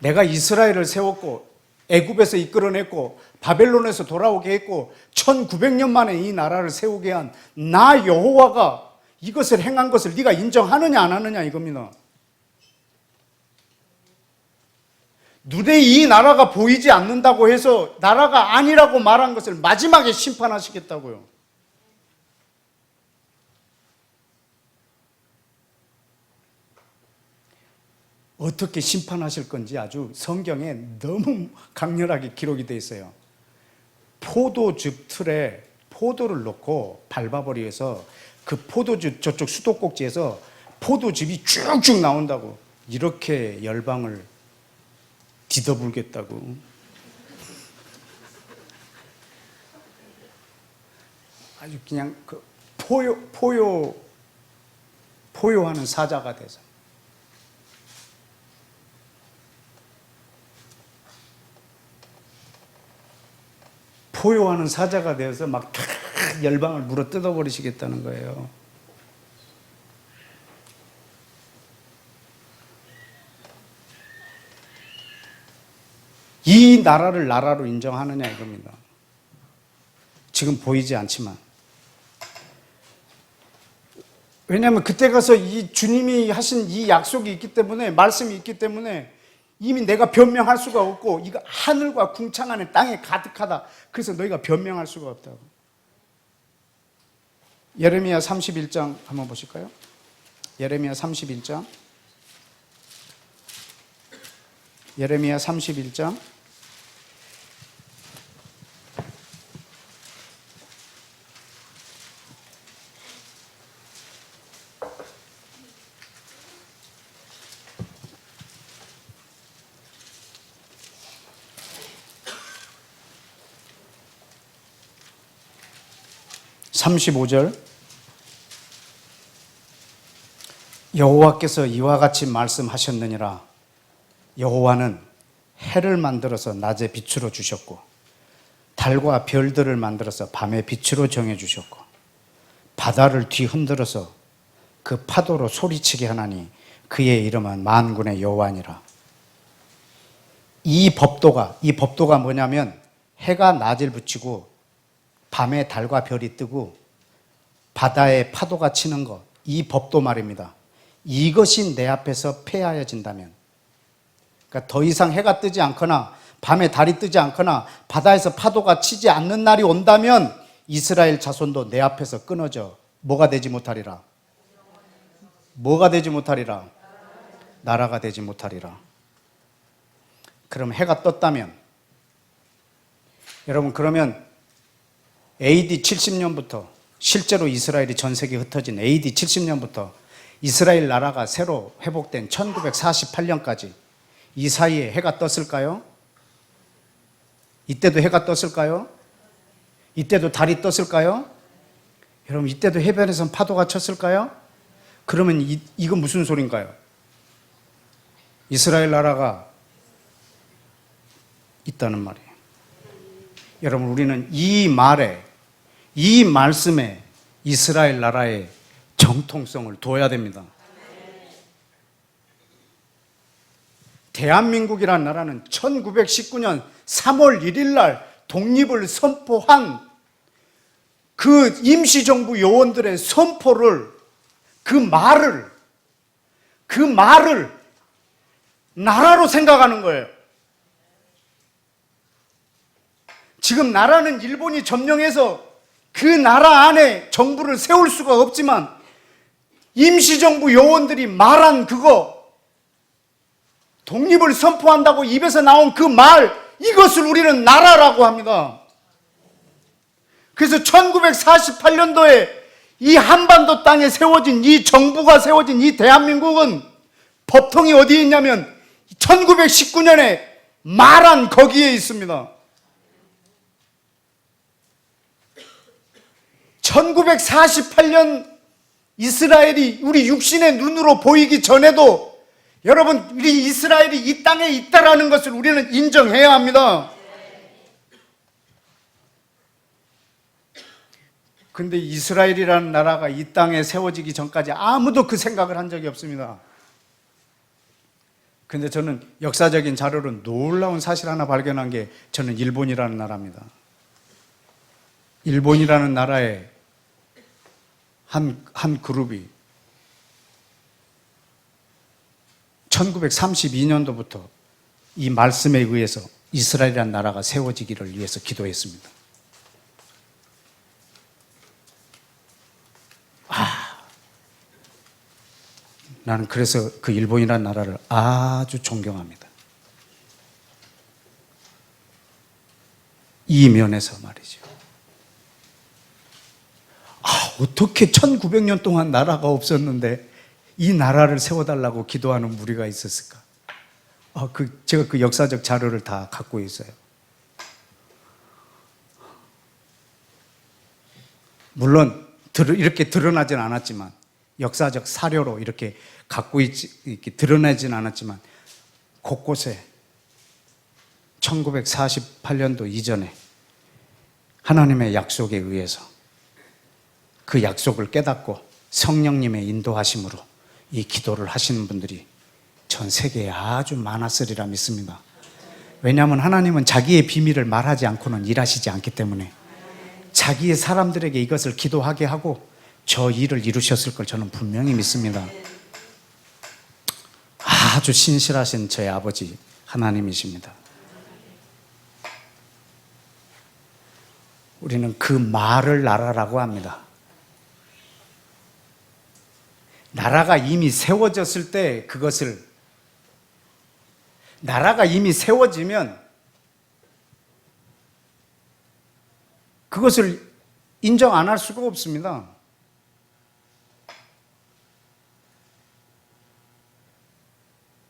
내가 이스라엘을 세웠고 애굽에서 이끌어냈고 바벨론에서 돌아오게 했고 1900년 만에 이 나라를 세우게 한 나 여호와가 이것을 행한 것을 네가 인정하느냐 안 하느냐 이겁니다. 눈에 이 나라가 보이지 않는다고 해서 나라가 아니라고 말한 것을 마지막에 심판하시겠다고요. 어떻게 심판하실 건지 아주 성경에 너무 강렬하게 기록이 되어 있어요. 포도즙 틀에 포도를 넣고 밟아버려서 그 포도즙 저쪽 수도꼭지에서 포도즙이 쭉쭉 나온다고. 이렇게 열방을 뒤덮을겠다고. 아주 그냥 그 포효하는 사자가 돼서. 포효하는 사자가 되어서 막 열방을 물어 뜯어버리시겠다는 거예요. 이 나라를 나라로 인정하느냐 이겁니다. 지금 보이지 않지만. 왜냐하면 그때 가서 이 주님이 하신 이 약속이 있기 때문에, 말씀이 있기 때문에 이미 내가 변명할 수가 없고, 이거 하늘과 궁창 안에 땅에 가득하다. 그래서 너희가 변명할 수가 없다고. 예레미야 31장 한번 보실까요? 예레미야 31장. 예레미야 31장. (35절) 여호와께서 이와 같이 말씀하셨느니라. 여호와는 해를 만들어서 낮에 빛으로 주셨고 달과 별들을 만들어서 밤에 빛으로 정해주셨고 바다를 뒤흔들어서 그 파도로 소리치게 하나니 그의 이름은 만군의 여호와니라. 이 법도가 뭐냐면, 해가 낮을 붙이고 밤에 달과 별이 뜨고 바다에 파도가 치는 것, 이 법도 말입니다. 이것이 내 앞에서 폐하여진다면, 그러니까 더 이상 해가 뜨지 않거나 밤에 달이 뜨지 않거나 바다에서 파도가 치지 않는 날이 온다면 이스라엘 자손도 내 앞에서 끊어져 뭐가 되지 못하리라. 뭐가 되지 못하리라. 나라가 되지 못하리라. 그럼 해가 떴다면, 여러분, 그러면 AD 70년부터, 실제로 이스라엘이 전 세계에 흩어진 AD 70년부터 이스라엘 나라가 새로 회복된 1948년까지 이 사이에 해가 떴을까요? 이때도 해가 떴을까요? 이때도 달이 떴을까요? 여러분, 이때도 해변에선 파도가 쳤을까요? 그러면 이건 무슨 소린가요? 이스라엘 나라가 있다는 말이에요. 여러분, 우리는 이 말에, 이 말씀에 이스라엘 나라의 정통성을 둬야 됩니다. 대한민국이라는 나라는 1919년 3월 1일 날 독립을 선포한 그 임시정부 요원들의 선포를, 그 말을 나라로 생각하는 거예요. 지금 나라는 일본이 점령해서 그 나라 안에 정부를 세울 수가 없지만 임시정부 요원들이 말한 그거, 독립을 선포한다고 입에서 나온 그 말, 이것을 우리는 나라라고 합니다. 그래서 1948년도에 이 한반도 땅에 세워진 이 정부가 세워진 이 대한민국은 법통이 어디에 있냐면 1919년에 말한 거기에 있습니다. 1948년 이스라엘이 우리 육신의 눈으로 보이기 전에도 여러분, 우리 이스라엘이 이 땅에 있다라는 것을 우리는 인정해야 합니다. 근데 이스라엘이라는 나라가 이 땅에 세워지기 전까지 아무도 그 생각을 한 적이 없습니다. 근데 저는 역사적인 자료로 놀라운 사실 하나 발견한 게, 저는 일본이라는 나라입니다. 일본이라는 나라의 한 그룹이 1932년도부터 이 말씀에 의해서 이스라엘이라는 나라가 세워지기를 위해서 기도했습니다. 나는 그래서 그 일본이라는 나라를 아주 존경합니다. 이 면에서 말이죠. 어떻게 1900년 동안 나라가 없었는데 이 나라를 세워달라고 기도하는 무리가 있었을까? 제가 그 역사적 자료를 다 갖고 있어요. 물론 이렇게 드러나진 않았지만, 역사적 사료로 이렇게 이렇게 드러나진 않았지만, 곳곳에 1948년도 이전에 하나님의 약속에 의해서 그 약속을 깨닫고 성령님의 인도하심으로 이 기도를 하시는 분들이 전 세계에 아주 많았으리라 믿습니다. 왜냐하면 하나님은 자기의 비밀을 말하지 않고는 일하시지 않기 때문에 자기의 사람들에게 이것을 기도하게 하고 저 일을 이루셨을 걸 저는 분명히 믿습니다. 아주 신실하신 저의 아버지 하나님이십니다. 우리는 그 말을 나라라고 합니다. 나라가 이미 세워졌을 때 나라가 이미 세워지면 그것을 인정 안 할 수가 없습니다.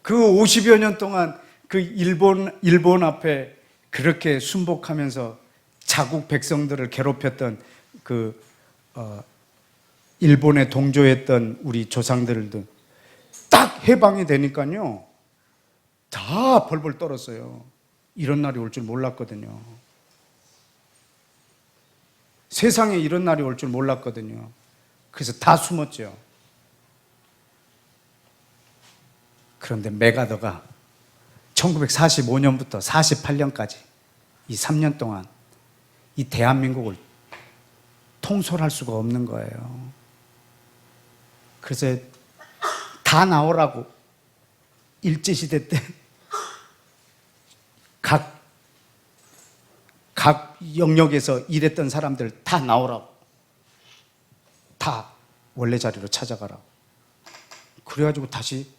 그 50여 년 동안 그 일본 앞에 그렇게 순복하면서 자국 백성들을 괴롭혔던 일본에 동조했던 우리 조상들도 딱 해방이 되니까요, 다 벌벌 떨었어요. 이런 날이 올 줄 몰랐거든요. 세상에 이런 날이 올 줄 몰랐거든요. 그래서 다 숨었죠. 그런데 메가더가 1945년부터 48년까지 이 3년 동안 이 대한민국을 통솔할 수가 없는 거예요. 그래서 다 나오라고 일제시대 때 각 영역에서 일했던 사람들 다 나오라고, 다 원래 자리로 찾아가라고. 그래가지고 다시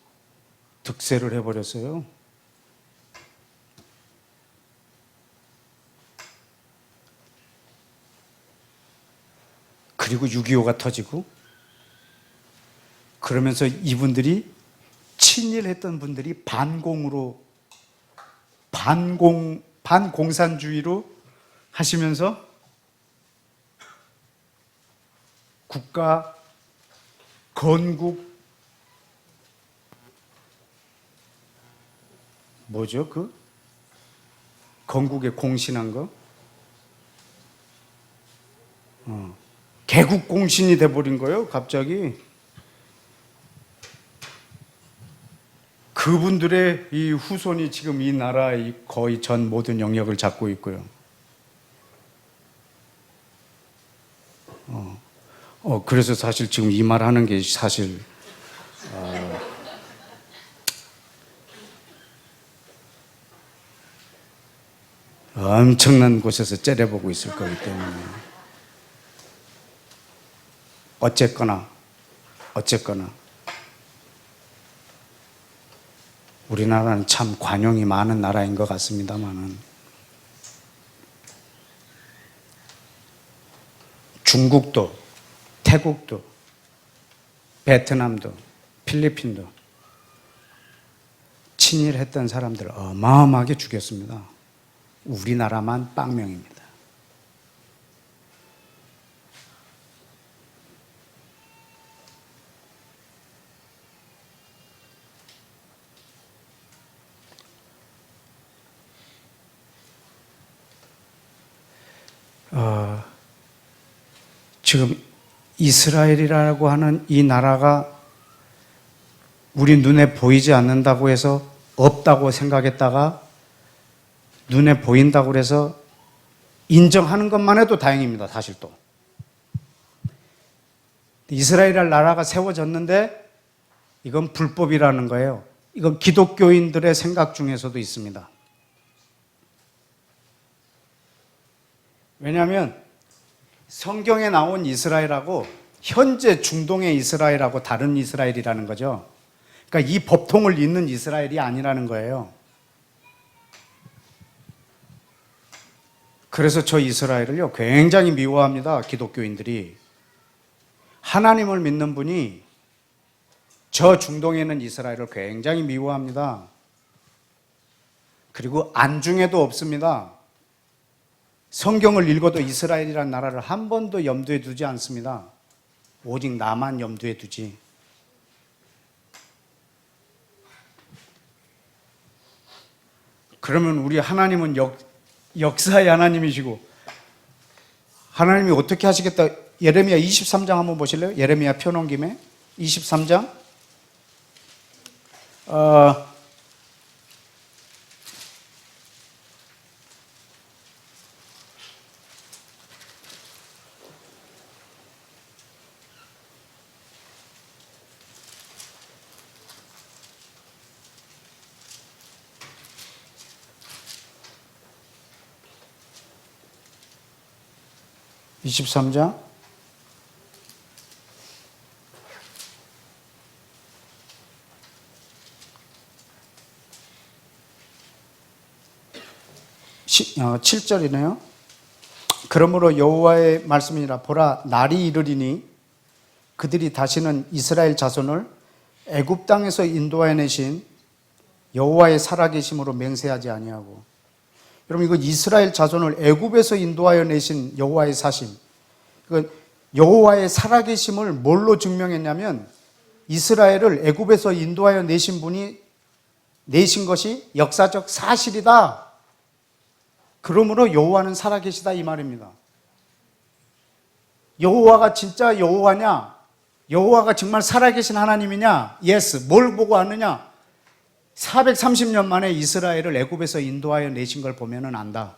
득세를 해버렸어요. 그리고 6.25가 터지고, 그러면서 이분들이 친일했던 분들이 반공산주의로 하시면서 국가 건국 뭐죠? 건국에 공신한 거? 개국 공신이 돼버린 거예요, 갑자기. 그분들의 이 후손이 지금 이 나라의 거의 전 모든 영역을 잡고 있고요. 그래서 사실 지금 이 말 하는 게 사실, 엄청난 곳에서 째려보고 있을 거기 때문에. 어쨌거나, 우리나라는 참 관용이 많은 나라인 것 같습니다만은, 중국도, 태국도, 베트남도, 필리핀도 친일했던 사람들 어마어마하게 죽였습니다. 우리나라만 빵명입니다. 지금 이스라엘이라고 하는 이 나라가 우리 눈에 보이지 않는다고 해서 없다고 생각했다가 눈에 보인다고 해서 인정하는 것만 해도 다행입니다. 사실 또 이스라엘 나라가 세워졌는데 이건 불법이라는 거예요. 이건 기독교인들의 생각 중에서도 있습니다. 왜냐하면 성경에 나온 이스라엘하고 현재 중동의 이스라엘하고 다른 이스라엘이라는 거죠. 그러니까 이 법통을 잇는 이스라엘이 아니라는 거예요. 그래서 저 이스라엘을요 굉장히 미워합니다. 기독교인들이. 하나님을 믿는 분이 저 중동에 있는 이스라엘을 굉장히 미워합니다. 그리고 안중에도 없습니다. 성경을 읽어도 이스라엘이라는 나라를 한 번도 염두에 두지 않습니다. 오직 나만 염두에 두지. 그러면 우리 하나님은 역사의 하나님이시고 하나님이 어떻게 하시겠다. 예레미야 23장 한번 보실래요? 예레미야 펴놓은 김에 23장 23장 7절이네요. 그러므로 여호와의 말씀이니라. 보라, 날이 이르리니 그들이 다시는 이스라엘 자손을 애굽 땅에서 인도하여 내신 여호와의 살아계심으로 맹세하지 아니하고. 여러분, 이거 이스라엘 자손을 애굽에서 인도하여 내신 여호와의 사심, 여호와의 살아계심을 뭘로 증명했냐면 이스라엘을 애굽에서 인도하여 내신 분이 내신 것이 역사적 사실이다. 그러므로 여호와는 살아계시다 이 말입니다. 여호와가 진짜 여호와냐? 여호와가 정말 살아계신 하나님이냐? 예스. 뭘 보고 아느냐? 430년 만에 이스라엘을 애굽에서 인도하여 내신 걸 보면은 안다.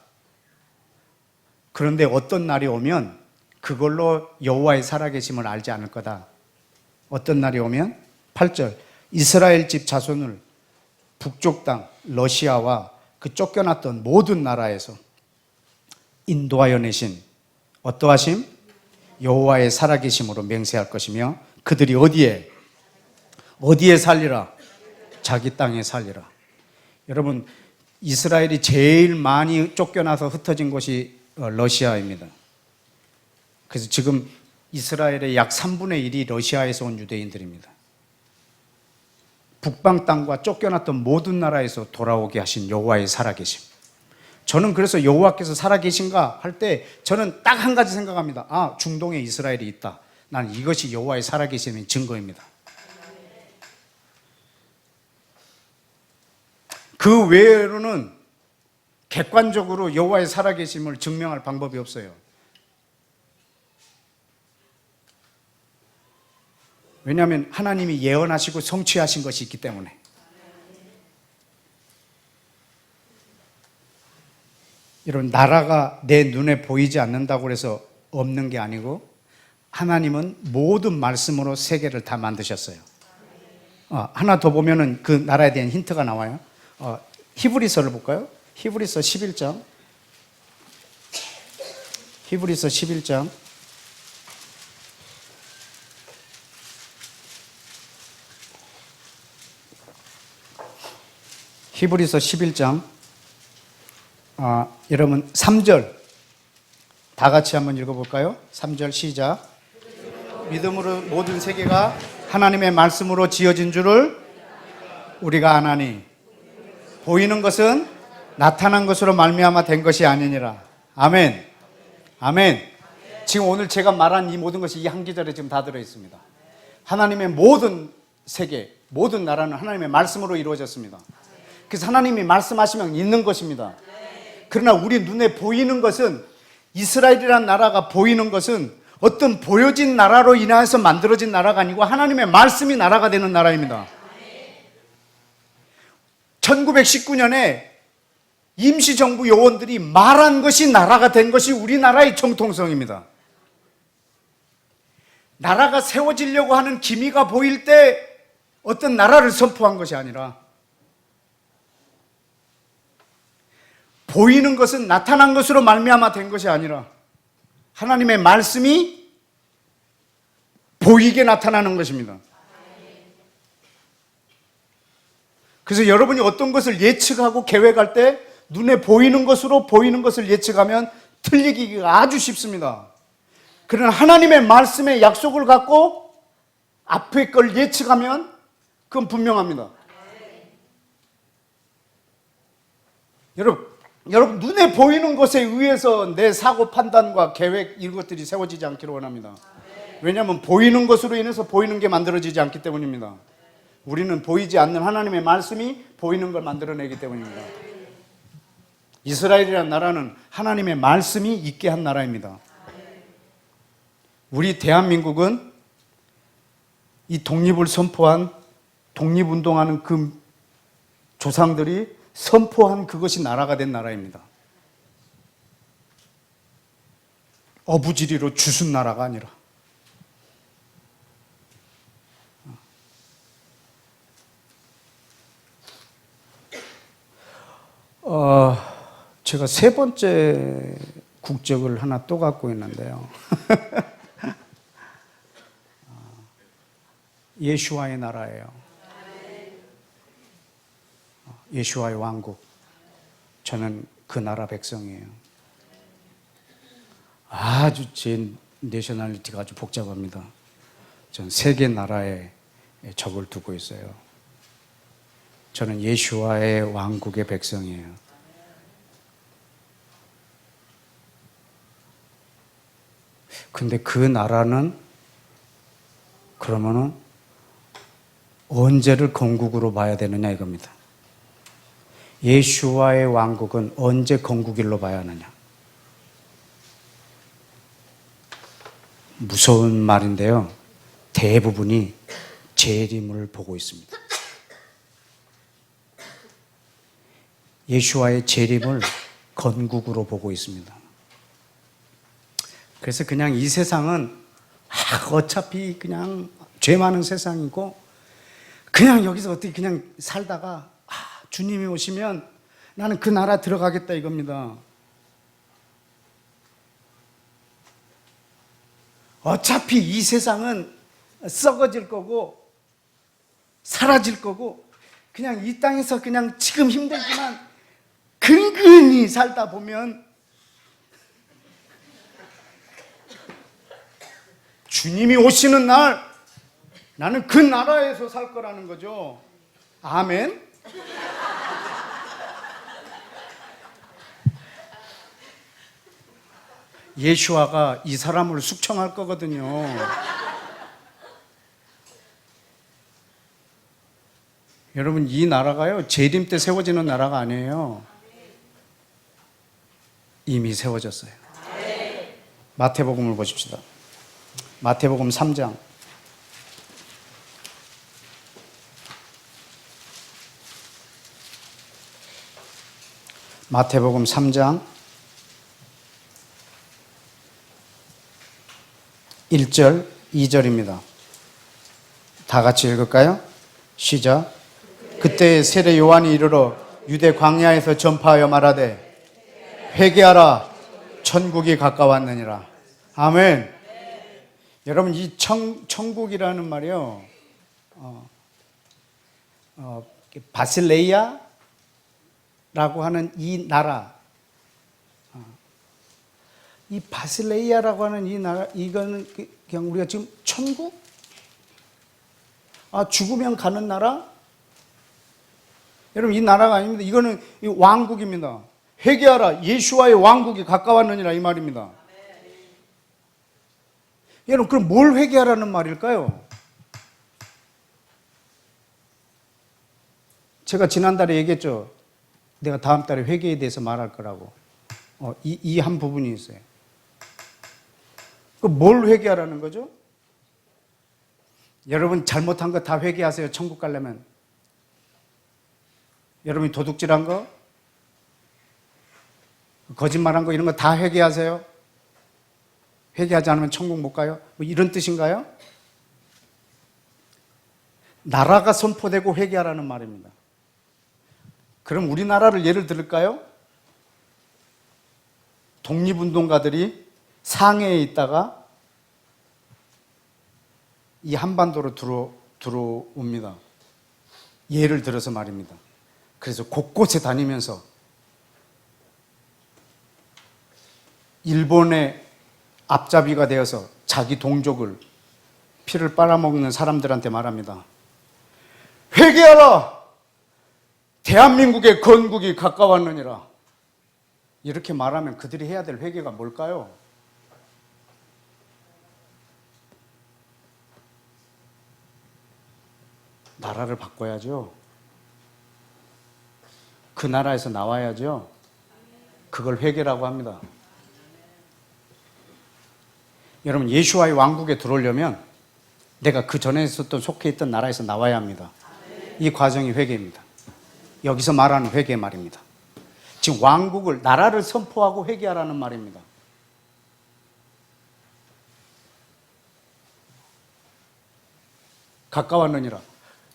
그런데 어떤 날이 오면 그걸로 여호와의 살아계심을 알지 않을 거다. 어떤 날이 오면 8절 이스라엘 집 자손을 북쪽 땅 러시아와 그 쫓겨났던 모든 나라에서 인도하여 내신 어떠하심? 여호와의 살아계심으로 맹세할 것이며 그들이 어디에 살리라? 자기 땅에 살리라. 여러분, 이스라엘이 제일 많이 쫓겨나서 흩어진 곳이 러시아입니다. 그래서 지금 이스라엘의 약 3분의 1이 러시아에서 온 유대인들입니다. 북방 땅과 쫓겨났던 모든 나라에서 돌아오게 하신 여호와의 살아계심. 저는 그래서 여호와께서 살아계신가 할 때 저는 딱 한 가지 생각합니다. 아, 중동에 이스라엘이 있다. 난 이것이 여호와의 살아계심의 증거입니다. 그 외로는 객관적으로 여호와의 살아계심을 증명할 방법이 없어요. 왜냐하면 하나님이 예언하시고 성취하신 것이 있기 때문에. 여러분, 나라가 내 눈에 보이지 않는다고 해서 없는 게 아니고 하나님은 모든 말씀으로 세계를 다 만드셨어요. 하나 더 보면은 그 나라에 대한 힌트가 나와요. 히브리서를 볼까요? 히브리서 11장. 히브리서 11장. 히브리서 11장. 여러분 3절 다 같이 한번 읽어볼까요? 3절 시작. 믿음으로 모든 세계가 하나님의 말씀으로 지어진 줄을 우리가 아나니 보이는 것은 나타난 것으로 말미암아 된 것이 아니니라. 아멘. 아멘. 지금 오늘 제가 말한 이 모든 것이 이 한 기절에 지금 다 들어있습니다. 하나님의 모든 세계, 모든 나라는 하나님의 말씀으로 이루어졌습니다. 그래서 하나님이 말씀하시면 있는 것입니다. 그러나 우리 눈에 보이는 것은, 이스라엘이라는 나라가 보이는 것은 어떤 보여진 나라로 인해서 만들어진 나라가 아니고 하나님의 말씀이 나라가 되는 나라입니다. 1919년에 임시정부 요원들이 말한 것이 나라가 된 것이 우리나라의 정통성입니다. 나라가 세워지려고 하는 기미가 보일 때 어떤 나라를 선포한 것이 아니라, 보이는 것은 나타난 것으로 말미암아 된 것이 아니라 하나님의 말씀이 보이게 나타나는 것입니다. 그래서 여러분이 어떤 것을 예측하고 계획할 때 눈에 보이는 것으로 보이는 것을 예측하면 틀리기가 아주 쉽습니다. 그러나 하나님의 말씀의 약속을 갖고 앞에 걸 예측하면 그건 분명합니다. 여러분 눈에 보이는 것에 의해서 내 사고 판단과 계획 이런 것들이 세워지지 않기를 원합니다. 왜냐하면 보이는 것으로 인해서 보이는 게 만들어지지 않기 때문입니다. 우리는 보이지 않는 하나님의 말씀이 보이는 걸 만들어내기 때문입니다. 이스라엘이라는 나라는 하나님의 말씀이 있게 한 나라입니다. 우리 대한민국은 이 독립을 선포한 독립운동하는 그 조상들이 선포한 그것이 나라가 된 나라입니다. 어부지리로 주순 나라가 아니라. 제가 세 번째 국적을 하나 또 갖고 있는데요. 예수와의 나라예요. 예수와의 왕국. 저는 그 나라 백성이에요. 아주 제 내셔널리티가 아주 복잡합니다. 전 세계 나라에 적을 두고 있어요. 저는 예수와의 왕국의 백성이에요. 근데 그 나라는 그러면은 언제를 건국으로 봐야 되느냐 이겁니다. 예수와의 왕국은 언제 건국일로 봐야 하느냐. 무서운 말인데요. 대부분이 재림을 보고 있습니다. 예수와의 재림을 건국으로 보고 있습니다. 그래서 그냥 이 세상은 어차피 그냥 죄 많은 세상이고 그냥 여기서 어떻게 그냥 살다가 주님이 오시면 나는 그 나라 들어가겠다 이겁니다. 어차피 이 세상은 썩어질 거고 사라질 거고 그냥 이 땅에서 그냥 지금 힘들지만 근근히 살다 보면 주님이 오시는 날 나는 그 나라에서 살 거라는 거죠. 아멘. 예수아가 이 사람을 숙청할 거거든요. 여러분 이 나라가요 재림 때 세워지는 나라가 아니에요. 이미 세워졌어요. 마태복음을 보십시다. 마태복음 3장. 마태복음 3장 1절, 2절입니다. 다 같이 읽을까요? 시작. 그때 세례 요한이 이르러 유대 광야에서 전파하여 말하되 회개하라 천국이 가까웠느니라. 아멘. 여러분 이 천국이라는 말이요 바실레이아라고 하는 이 나라, 이 바실레이아라고 하는 이 나라, 이거는 그냥 우리가 지금 천국? 죽으면 가는 나라? 여러분 이 나라가 아닙니다. 이거는 이 왕국입니다. 회개하라 예수와의 왕국이 가까웠느니라 이 말입니다. 여러분 그럼 뭘 회개하라는 말일까요? 제가 지난달에 얘기했죠. 내가 다음 달에 회개에 대해서 말할 거라고. 이 한 부분이 있어요. 그 뭘 회개하라는 거죠? 여러분 잘못한 거 다 회개하세요. 천국 가려면. 여러분이 도둑질한 거, 거짓말한 거 이런 거 다 회개하세요. 회개하지 않으면 천국 못 가요? 뭐 이런 뜻인가요? 나라가 선포되고 회개하라는 말입니다. 그럼 우리나라를 예를 들을까요? 독립운동가들이 상해에 있다가 이 한반도로 들어옵니다. 예를 들어서 말입니다. 그래서 곳곳에 다니면서 일본의 앞잡이가 되어서 자기 동족을 피를 빨아먹는 사람들한테 말합니다. 회개하라. 대한민국의 건국이 가까웠느니라. 이렇게 말하면 그들이 해야 될 회개가 뭘까요? 나라를 바꿔야죠. 그 나라에서 나와야죠. 그걸 회개라고 합니다. 여러분, 예수와의 왕국에 들어오려면 내가 그 전에 있었던 속해 있던 나라에서 나와야 합니다. 이 과정이 회개입니다. 여기서 말하는 회개 말입니다. 지금 왕국을, 나라를 선포하고 회개하라는 말입니다. 가까웠느니라.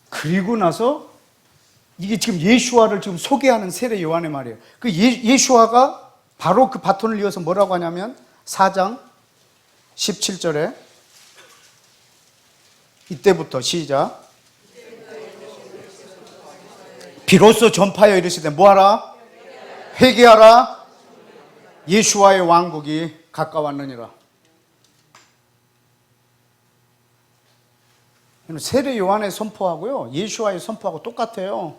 그리고 나서 이게 지금 예수와를 지금 소개하는 세례 요한의 말이에요. 그 예수와가 바로 그 바톤을 이어서 뭐라고 하냐면 4장 17절에 이때부터 시작. 비로소 전파하여 이르시되 뭐하라? 회개하라. 예수와의 왕국이 가까웠느니라. 세례 요한의 선포하고요, 예수와의 선포하고 똑같아요.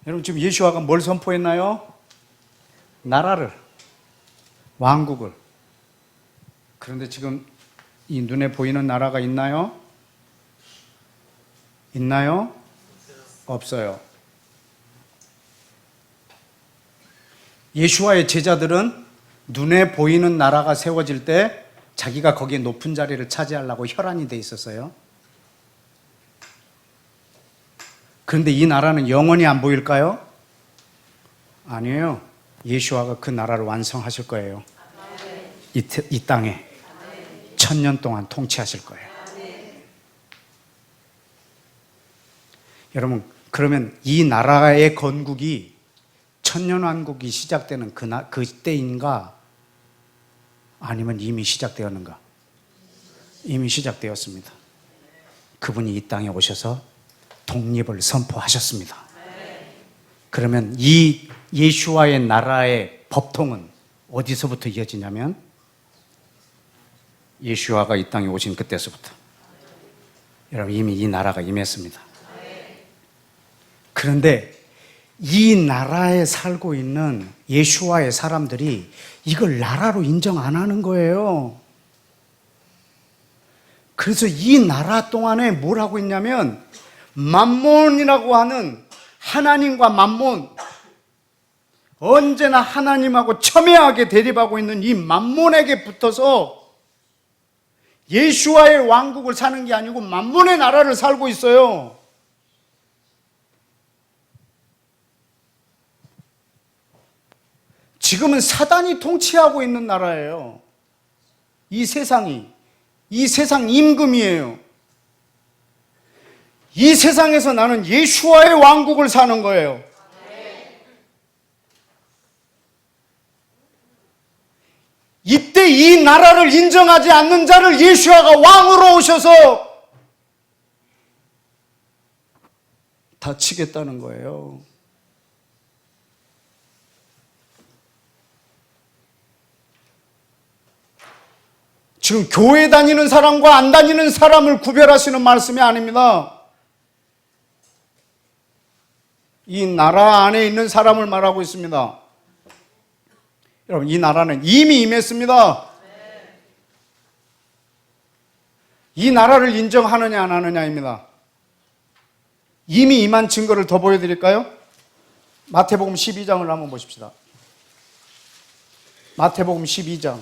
여러분, 지금 예수와가 뭘 선포했나요? 나라를, 왕국을. 그런데 지금 이 눈에 보이는 나라가 있나요? 있나요? 없어요. 예수와의 제자들은 눈에 보이는 나라가 세워질 때 자기가 거기에 높은 자리를 차지하려고 혈안이 돼 있었어요. 그런데 이 나라는 영원히 안 보일까요? 아니에요. 예수와가 그 나라를 완성하실 거예요. 이 땅에 1000년 동안 통치하실 거예요. 여러분, 그러면 이 나라의 건국이 천년왕국이 시작되는 그때인가? 아니면 이미 시작되었는가? 이미 시작되었습니다. 그분이 이 땅에 오셔서 독립을 선포하셨습니다. 그러면 이 예수와의 나라의 법통은 어디서부터 이어지냐면 예수와가 이 땅에 오신 그때서부터. 여러분, 이미 이 나라가 임했습니다. 그런데 이 나라에 살고 있는 예수와의 사람들이 이걸 나라로 인정 안 하는 거예요. 그래서 이 나라 동안에 뭘 하고 있냐면 만몬이라고 하는 하나님과 만몬, 언제나 하나님하고 첨예하게 대립하고 있는 이 만몬에게 붙어서 예수와의 왕국을 사는 게 아니고 만몬의 나라를 살고 있어요. 지금은 사단이 통치하고 있는 나라예요. 이 세상 임금이에요. 이 세상에서 나는 예수와의 왕국을 사는 거예요. 이때 이 나라를 인정하지 않는 자를 예수와가 왕으로 오셔서 다치겠다는 거예요. 지금 교회 다니는 사람과 안 다니는 사람을 구별하시는 말씀이 아닙니다. 이 나라 안에 있는 사람을 말하고 있습니다. 여러분, 이 나라는 이미 임했습니다. 이 나라를 인정하느냐 안 하느냐입니다. 이미 임한 증거를 더 보여드릴까요? 마태복음 12장을 한번 보십시다. 마태복음 12장.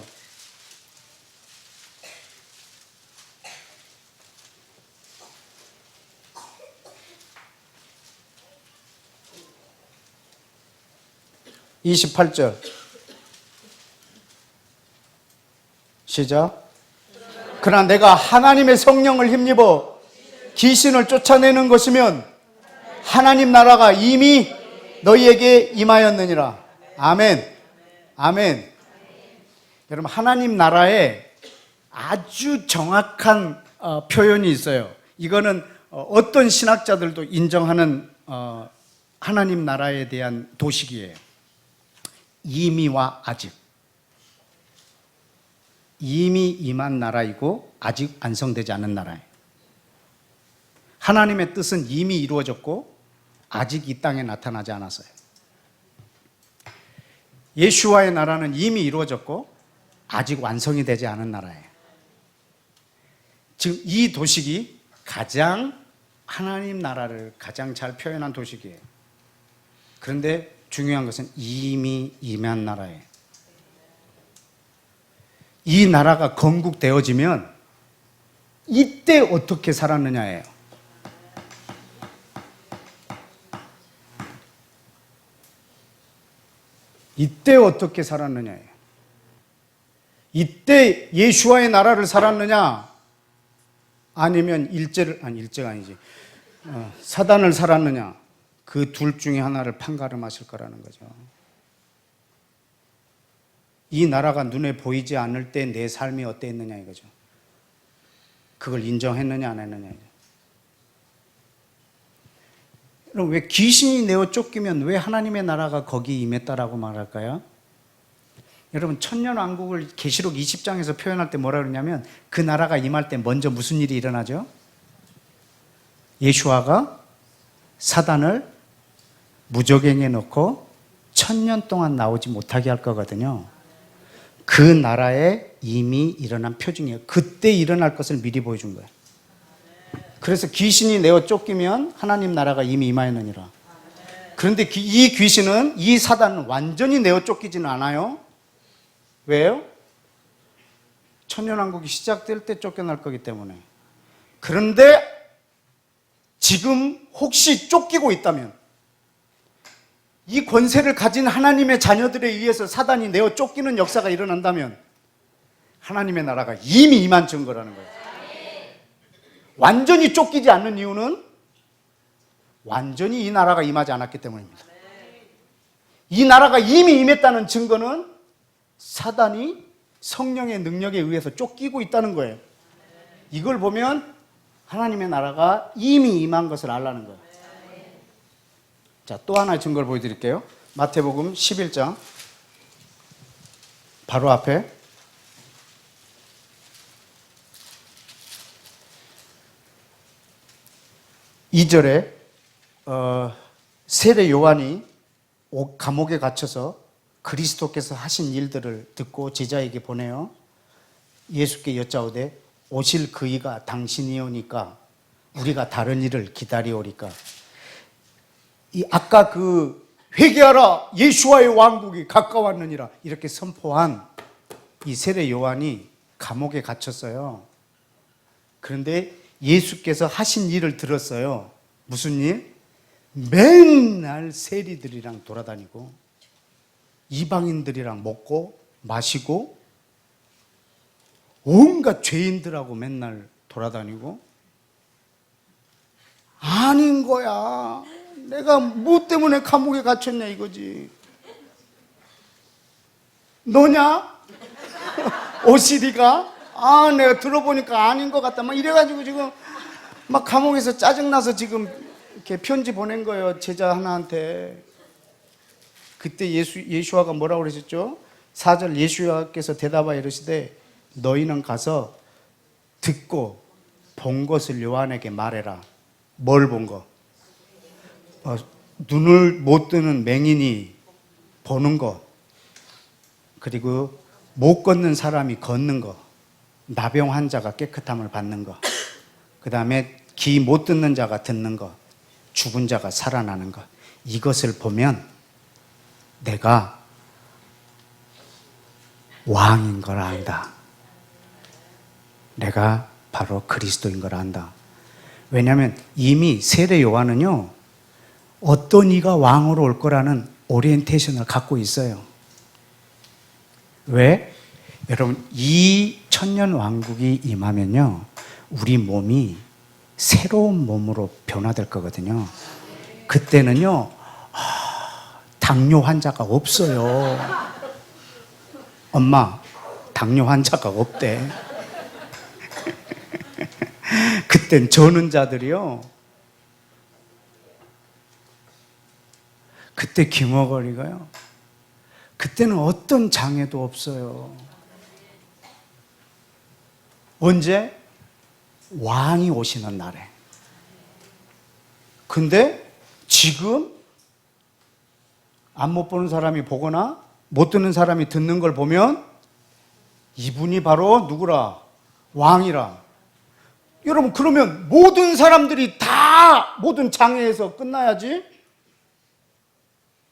(28절) 시작. 그러나 내가 하나님의 성령을 힘입어 귀신을 쫓아내는 것이면 하나님 나라가 이미 너희에게 임하였느니라. 아멘. 아멘. 여러분, 하나님 나라에 아주 정확한 표현이 있어요. 이거는 어떤 신학자들도 인정하는 하나님 나라에 대한 도식이에요. 이미와 아직. 이미 임한 나라이고 아직 완성되지 않은 나라예요. 하나님의 뜻은 이미 이루어졌고 아직 이 땅에 나타나지 않았어요. 예수와의 나라는 이미 이루어졌고 아직 완성이 되지 않은 나라예요. 지금 이 도식이 가장 하나님 나라를 가장 잘 표현한 도식이에요. 그런데 중요한 것은 이미 임한 나라예요. 이 나라가 건국되어지면 이때 어떻게 살았느냐예요. 이때 어떻게 살았느냐예요. 이때 예수와의 나라를 살았느냐, 아니면 사단을 살았느냐, 그 둘 중에 하나를 판가름하실 거라는 거죠. 이 나라가 눈에 보이지 않을 때 내 삶이 어땠느냐 이거죠. 그걸 인정했느냐 안 했느냐. 그럼 왜 귀신이 내어 쫓기면 왜 하나님의 나라가 거기 임했다라고 말할까요? 여러분, 천년왕국을 계시록 20장에서 표현할 때 뭐라 그러냐면 그 나라가 임할 때 먼저 무슨 일이 일어나죠? 예수아가 사단을 무저갱에 넣고 1000년 동안 나오지 못하게 할 거거든요. 그 나라에 이미 일어난 표징이에요. 그때 일어날 것을 미리 보여준 거예요. 그래서 귀신이 내어 쫓기면 하나님 나라가 이미 임하였느니라. 그런데 이 귀신은, 이 사단은 완전히 내어 쫓기지는 않아요. 왜요? 천년왕국이 시작될 때 쫓겨날 거기 때문에. 그런데 지금 혹시 쫓기고 있다면, 이 권세를 가진 하나님의 자녀들에 의해서 사단이 내어 쫓기는 역사가 일어난다면 하나님의 나라가 이미 임한 증거라는 거예요. 완전히 쫓기지 않는 이유는 완전히 이 나라가 임하지 않았기 때문입니다. 이 나라가 이미 임했다는 증거는 사단이 성령의 능력에 의해서 쫓기고 있다는 거예요. 이걸 보면 하나님의 나라가 이미 임한 것을 알라는 거예요. 자, 또 하나의 증거를 보여드릴게요. 마태복음 11장 바로 앞에 이 절에 세례 요한이 감옥에 갇혀서 그리스도께서 하신 일들을 듣고 제자에게 보내요. 예수께 여짜오되 오실 그이가 당신이오니까 우리가 다른 일을 기다리오리까. 아까 그 회개하라 예수와의 왕국이 가까웠느니라 이렇게 선포한 이 세례 요한이 감옥에 갇혔어요. 그런데 예수께서 하신 일을 들었어요. 무슨 일? 맨날 세리들이랑 돌아다니고 이방인들이랑 먹고 마시고 온갖 죄인들하고 맨날 돌아다니고. 아닌 거야. 내가 뭐 때문에 감옥에 갇혔냐 이거지. 너냐? 오시리가? 내가 들어보니까 아닌 것 같다. 막 이래가지고 지금 막 감옥에서 짜증나서 지금 이렇게 편지 보낸 거예요. 제자 하나한테. 그때 예수아가 뭐라고 그러셨죠? 4절 예수아께서 대답하여 이르시되 너희는 가서 듣고 본 것을 요한에게 말해라. 뭘 본 거? 눈을 못 뜨는 맹인이 보는 거, 그리고 못 걷는 사람이 걷는 거, 나병 환자가 깨끗함을 받는 거, 그 다음에 귀 못 듣는 자가 듣는 거, 죽은 자가 살아나는 거. 이것을 보면 내가 왕인 걸 안다. 내가 바로 그리스도인 걸 안다. 왜냐하면 이미 세례 요한은요, 어떤 이가 왕으로 올 거라는 오리엔테이션을 갖고 있어요. 왜? 여러분, 이 천년 왕국이 임하면요, 우리 몸이 새로운 몸으로 변화될 거거든요. 그때는요, 당뇨 환자가 없어요. 엄마, 당뇨 환자가 없대. 그땐 전운자들이요, 그때 기머거리가요, 그때는 어떤 장애도 없어요. 언제? 왕이 오시는 날에. 근데 지금 안 못 보는 사람이 보거나 못 듣는 사람이 듣는 걸 보면 이분이 바로 누구라? 왕이라. 여러분, 그러면 모든 사람들이 다 모든 장애에서 끝나야지?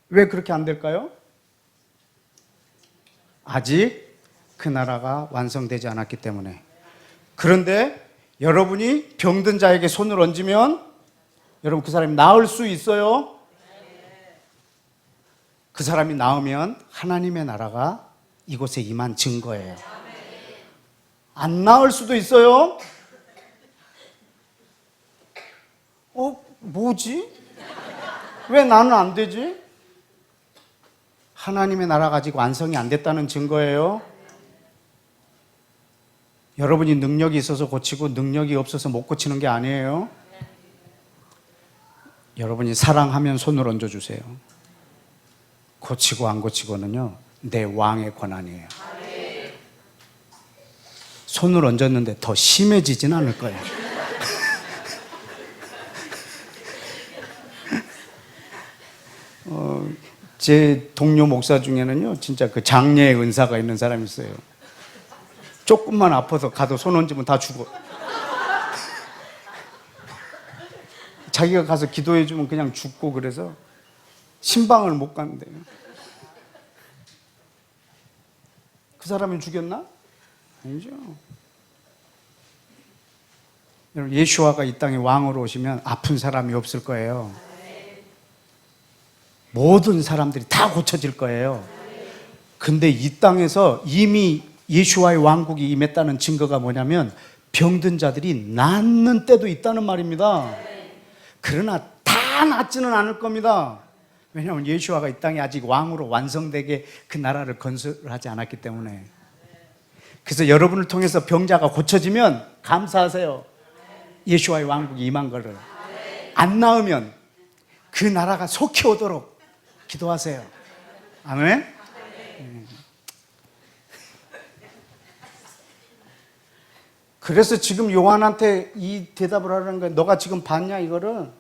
왜 그렇게 안 될까요? 아직 그 나라가 완성되지 않았기 때문에. 그런데 여러분이 병든 자에게 손을 얹으면 여러분 그 사람이 나을 수 있어요? 그 사람이 나으면 하나님의 나라가 이곳에 임한 증거예요. 안 나을 수도 있어요? 뭐지? 왜 나는 안 되지? 하나님의 나라가 아직 완성이 안 됐다는 증거예요. 여러분이 능력이 있어서 고치고 능력이 없어서 못 고치는 게 아니에요. 여러분이 사랑하면 손을 얹어주세요. 고치고 안 고치고는요, 내 왕의 권한이에요. 손을 얹었는데 더 심해지진 않을 거예요. 제 동료 목사 중에는요, 진짜 그 장례의 은사가 있는 사람이 있어요. 조금만 아파서 가도 손 얹으면 다 죽어. 자기가 가서 기도해주면 그냥 죽고 그래서 신방을 못 간대요. 그 사람이 죽였나? 아니죠. 여러분, 예수와가 이 땅에 왕으로 오시면 아픈 사람이 없을 거예요. 모든 사람들이 다 고쳐질 거예요. 근데 이 땅에서 이미 예수와의 왕국이 임했다는 증거가 뭐냐면 병든 자들이 낫는 때도 있다는 말입니다. 그러나 다 낫지는 않을 겁니다. 왜냐하면 예수와가 이 땅에 아직 왕으로 완성되게 그 나라를 건설하지 않았기 때문에. 그래서 여러분을 통해서 병자가 고쳐지면 감사하세요. 예수와의 왕국이 임한 거를. 안 나으면 그 나라가 속히 오도록 기도하세요. 아멘? 그래서 지금 요한한테 이 대답을 하라는 거야. 너가 지금 봤냐 이거를?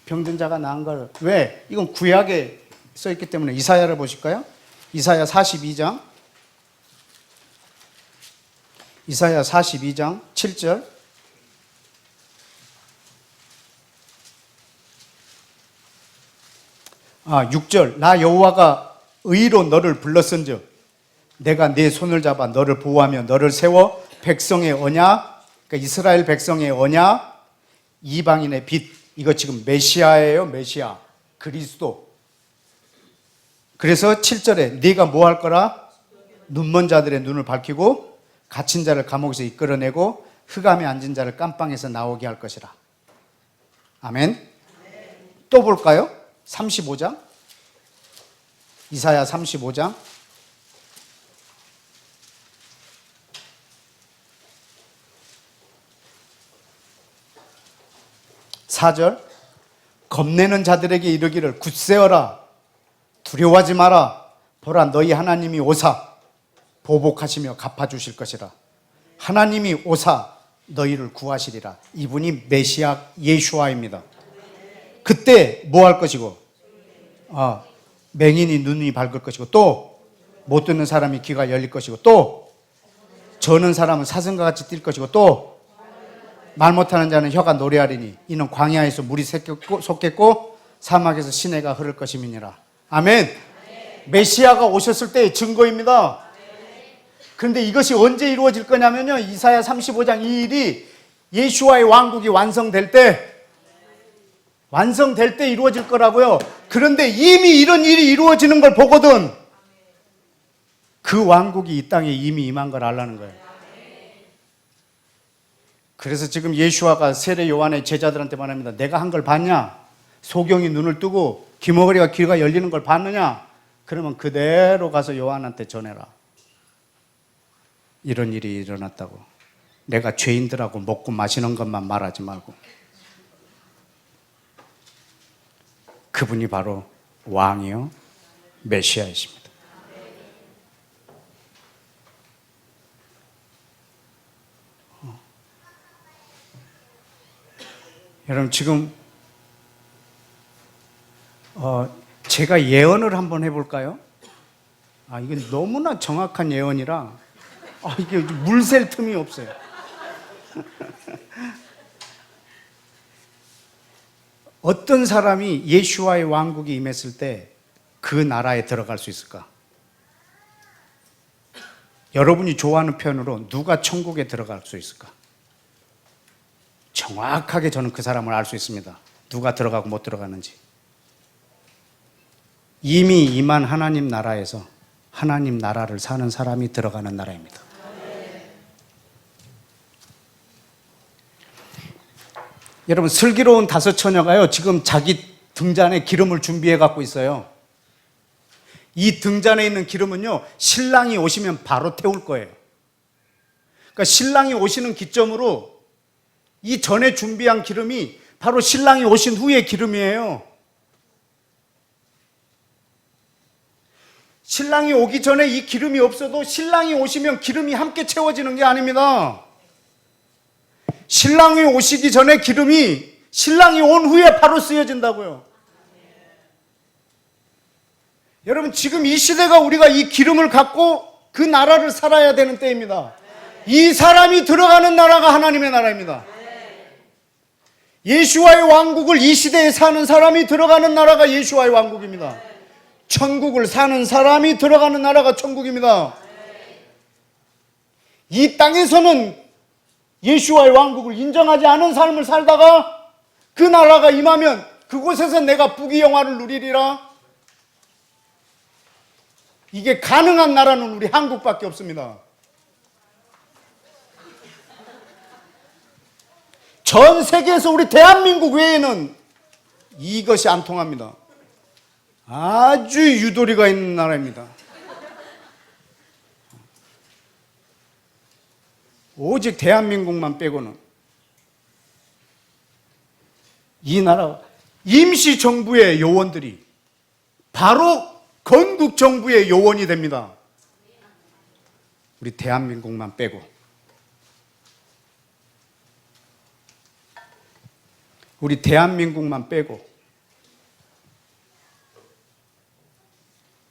병든 자가 나은 걸. 왜? 이건 구약에 써있기 때문에. 이사야를 보실까요? 이사야 42장. 이사야 42장 7절. 6절. 나 여호와가 의로 너를 불렀은즉 내가 네 손을 잡아 너를 보호하며 너를 세워 백성의 언약, 그러니까 이스라엘 백성의 언약, 이방인의 빛. 이거 지금 메시아예요. 메시아, 그리스도. 그래서 7절에 네가 뭐 할 거라? 눈먼 자들의 눈을 밝히고 갇힌 자를 감옥에서 이끌어내고 흑암에 앉은 자를 깜방에서 나오게 할 것이라. 아멘. 또 볼까요? 35장. 이사야 35장. 4절. 겁내는 자들에게 이르기를 굳세어라. 두려워하지 마라. 보라, 너희 하나님이 오사 보복하시며 갚아주실 것이라. 하나님이 오사 너희를 구하시리라. 이분이 메시아 예수아입니다. 그때 뭐 할 것이고? 맹인이 눈이 밝을 것이고, 또 못 듣는 사람이 귀가 열릴 것이고, 또 저는 사람은 사슴과 같이 뛸 것이고, 또 말 못하는 자는 혀가 노래하리니 이는 광야에서 물이 솟겠고 사막에서 시내가 흐를 것임이니라. 아멘. 메시아가 오셨을 때의 증거입니다. 그런데 이것이 언제 이루어질 거냐면요, 이사야 35장 이 일이 예수와의 왕국이 완성될 때 이루어질 거라고요. 그런데 이미 이런 일이 이루어지는 걸 보거든 그 왕국이 이 땅에 이미 임한 걸 알라는 거예요. 그래서 지금 예수와가 세례 요한의 제자들한테 말합니다. 내가 한 걸 봤냐? 소경이 눈을 뜨고 귀머거리가 귀가 열리는 걸 봤느냐? 그러면 그대로 가서 요한한테 전해라. 이런 일이 일어났다고. 내가 죄인들하고 먹고 마시는 것만 말하지 말고. 그분이 바로 왕이요 메시아이십니다. 여러분 지금 제가 예언을 한번 해볼까요? 이건 너무나 정확한 예언이라 이게 물샐 틈이 없어요. 어떤 사람이 예수와의 왕국이 임했을 때 그 나라에 들어갈 수 있을까? 여러분이 좋아하는 표현으로 누가 천국에 들어갈 수 있을까? 정확하게 저는 그 사람을 알 수 있습니다. 누가 들어가고 못 들어가는지. 이미 임한 하나님 나라에서 하나님 나라를 사는 사람이 들어가는 나라입니다. 여러분, 슬기로운 다섯 처녀가요, 지금 자기 등잔에 기름을 준비해 갖고 있어요. 이 등잔에 있는 기름은요, 신랑이 오시면 바로 태울 거예요. 그러니까 신랑이 오시는 기점으로 이 전에 준비한 기름이 바로 신랑이 오신 후의 기름이에요. 신랑이 오기 전에 이 기름이 없어도 신랑이 오시면 기름이 함께 채워지는 게 아닙니다. 신랑이 오시기 전에 기름이 신랑이 온 후에 바로 쓰여진다고요. 여러분, 지금 이 시대가 우리가 이 기름을 갖고 그 나라를 살아야 되는 때입니다. 이 사람이 들어가는 나라가 하나님의 나라입니다. 예수와의 왕국을 이 시대에 사는 사람이 들어가는 나라가 예수와의 왕국입니다. 천국을 사는 사람이 들어가는 나라가 천국입니다. 이 땅에서는 예수와의 왕국을 인정하지 않은 삶을 살다가 그 나라가 임하면 그곳에서 내가 부귀영화를 누리리라. 이게 가능한 나라는 우리 한국밖에 없습니다. 전 세계에서 우리 대한민국 외에는 이것이 안 통합니다. 아주 유도리가 있는 나라입니다. 오직 대한민국만 빼고는 이 나라 임시정부의 요원들이 바로 건국정부의 요원이 됩니다. 우리 대한민국만 빼고. 우리 대한민국만 빼고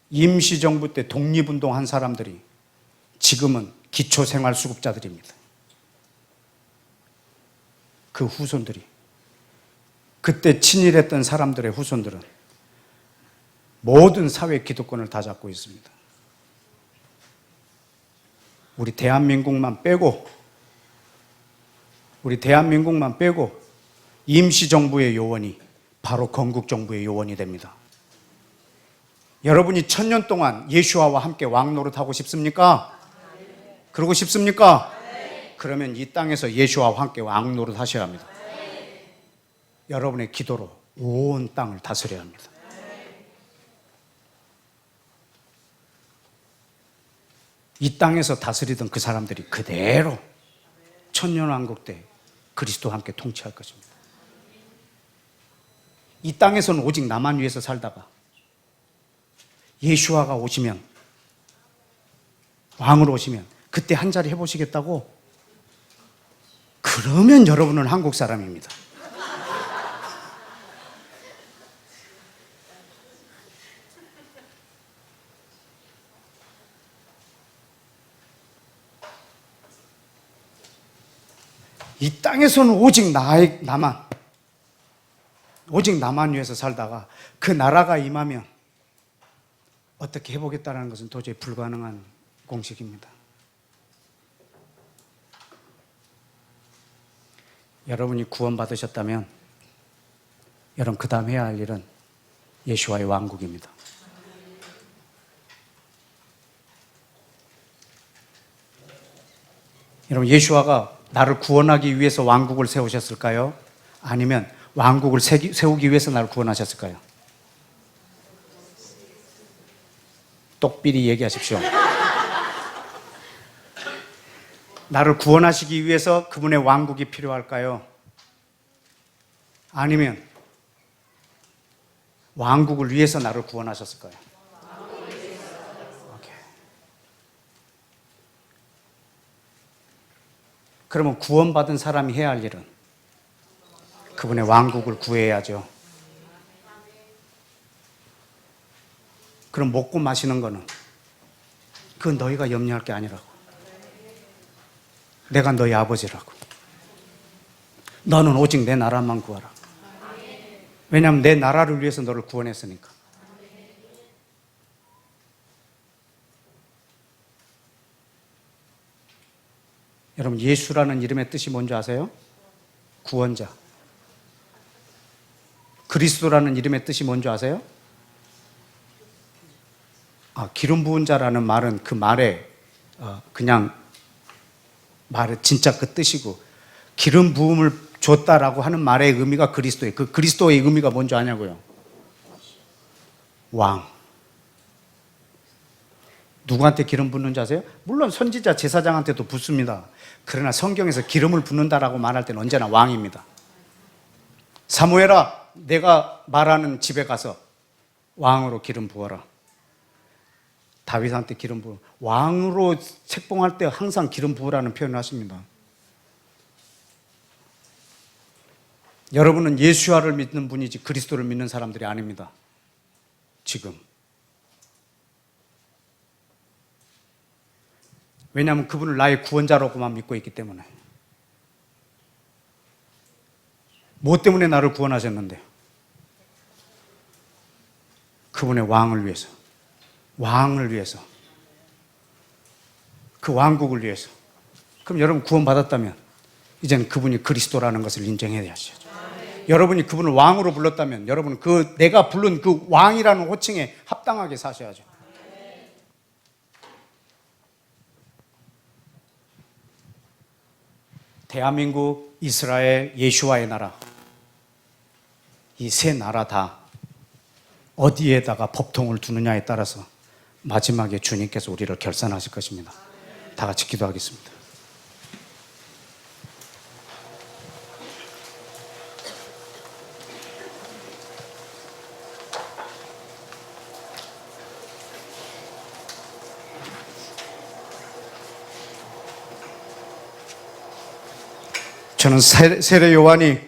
임시정부 때 독립운동한 사람들이 지금은 기초생활수급자들입니다. 그 후손들이, 그때 친일했던 사람들의 후손들은 모든 사회 기득권을 다 잡고 있습니다. 우리 대한민국만 빼고 임시정부의 요원이 바로 건국정부의 요원이 됩니다. 여러분이 1000년 동안 예수와와 함께 왕노릇하고 싶습니까? 그러고 싶습니까? 그러면 이 땅에서 예수와와 함께 왕노릇 하셔야 합니다. 여러분의 기도로 온 땅을 다스려야 합니다. 이 땅에서 다스리던 그 사람들이 그대로 천년왕국 때 그리스도와 함께 통치할 것입니다. 이 땅에서는 오직 나만 위해서 살다가 예수와가 오시면, 왕으로 오시면 그때 한 자리 해보시겠다고? 그러면 여러분은 한국 사람입니다. 이 땅에서는 오직 나만 위해서 살다가 그 나라가 임하면 어떻게 해보겠다는 것은 도저히 불가능한 공식입니다. 여러분이 구원받으셨다면 여러분 그 다음 해야 할 일은 예수와의 왕국입니다. 여러분, 예수와가 나를 구원하기 위해서 왕국을 세우셨을까요? 아니면 왕국을 세우기 위해서 나를 구원하셨을까요? 똑비리 얘기하십시오. 나를 구원하시기 위해서 그분의 왕국이 필요할까요? 아니면 왕국을 위해서 나를 구원하셨을까요? 오케이. 그러면 구원받은 사람이 해야 할 일은 그 그분의 왕국을 구해야죠. 그럼 먹고 마시는 거는 그건 너희가 염려할 게 아니라고. 내가 너희 아버지라고. 너는 오직 내 나라만 구하라. 왜냐하면 내 나라를 위해서 너를 구원했으니까. 여러분, 예수라는 이름의 뜻이 뭔지 아세요? 구원자. 그리스도라는 이름의 뜻이 뭔지 아세요? 기름 부은 자라는 말은 그 말에 그냥 말의 진짜 그 뜻이고, 기름 부음을 줬다라고 하는 말의 의미가 그리스도예요. 그 그리스도의 의미가 뭔지 아냐고요? 왕. 누구한테 기름 붓는지 아세요? 물론 선지자 제사장한테도 붓습니다. 그러나 성경에서 기름을 붓는다라고 말할 때는 언제나 왕입니다. 사무엘아, 내가 말하는 집에 가서 왕으로 기름 부어라. 다윗한테 기름 부어. 왕으로 책봉할 때 항상 기름 부으라는 표현을 하십니다. 여러분은 예수와를 믿는 분이지 그리스도를 믿는 사람들이 아닙니다. 지금. 왜냐하면 그분을 나의 구원자로만 믿고 있기 때문에. 뭐 때문에 나를 구원하셨는데요? 그분의 왕을 위해서. 왕을 위해서. 그 왕국을 위해서. 그럼 여러분 구원받았다면 이제는 그분이 그리스도라는 것을 인정해야죠. 여러분이 그분을 왕으로 불렀다면 여러분은 내가 부른 그 왕이라는 호칭에 합당하게 사셔야죠. 대한민국, 이스라엘, 예수와의 나라, 이 세 나라 다 어디에다가 법통을 두느냐에 따라서 마지막에 주님께서 우리를 결산하실 것입니다. 다 같이 기도하겠습니다. 저는 세례 요한이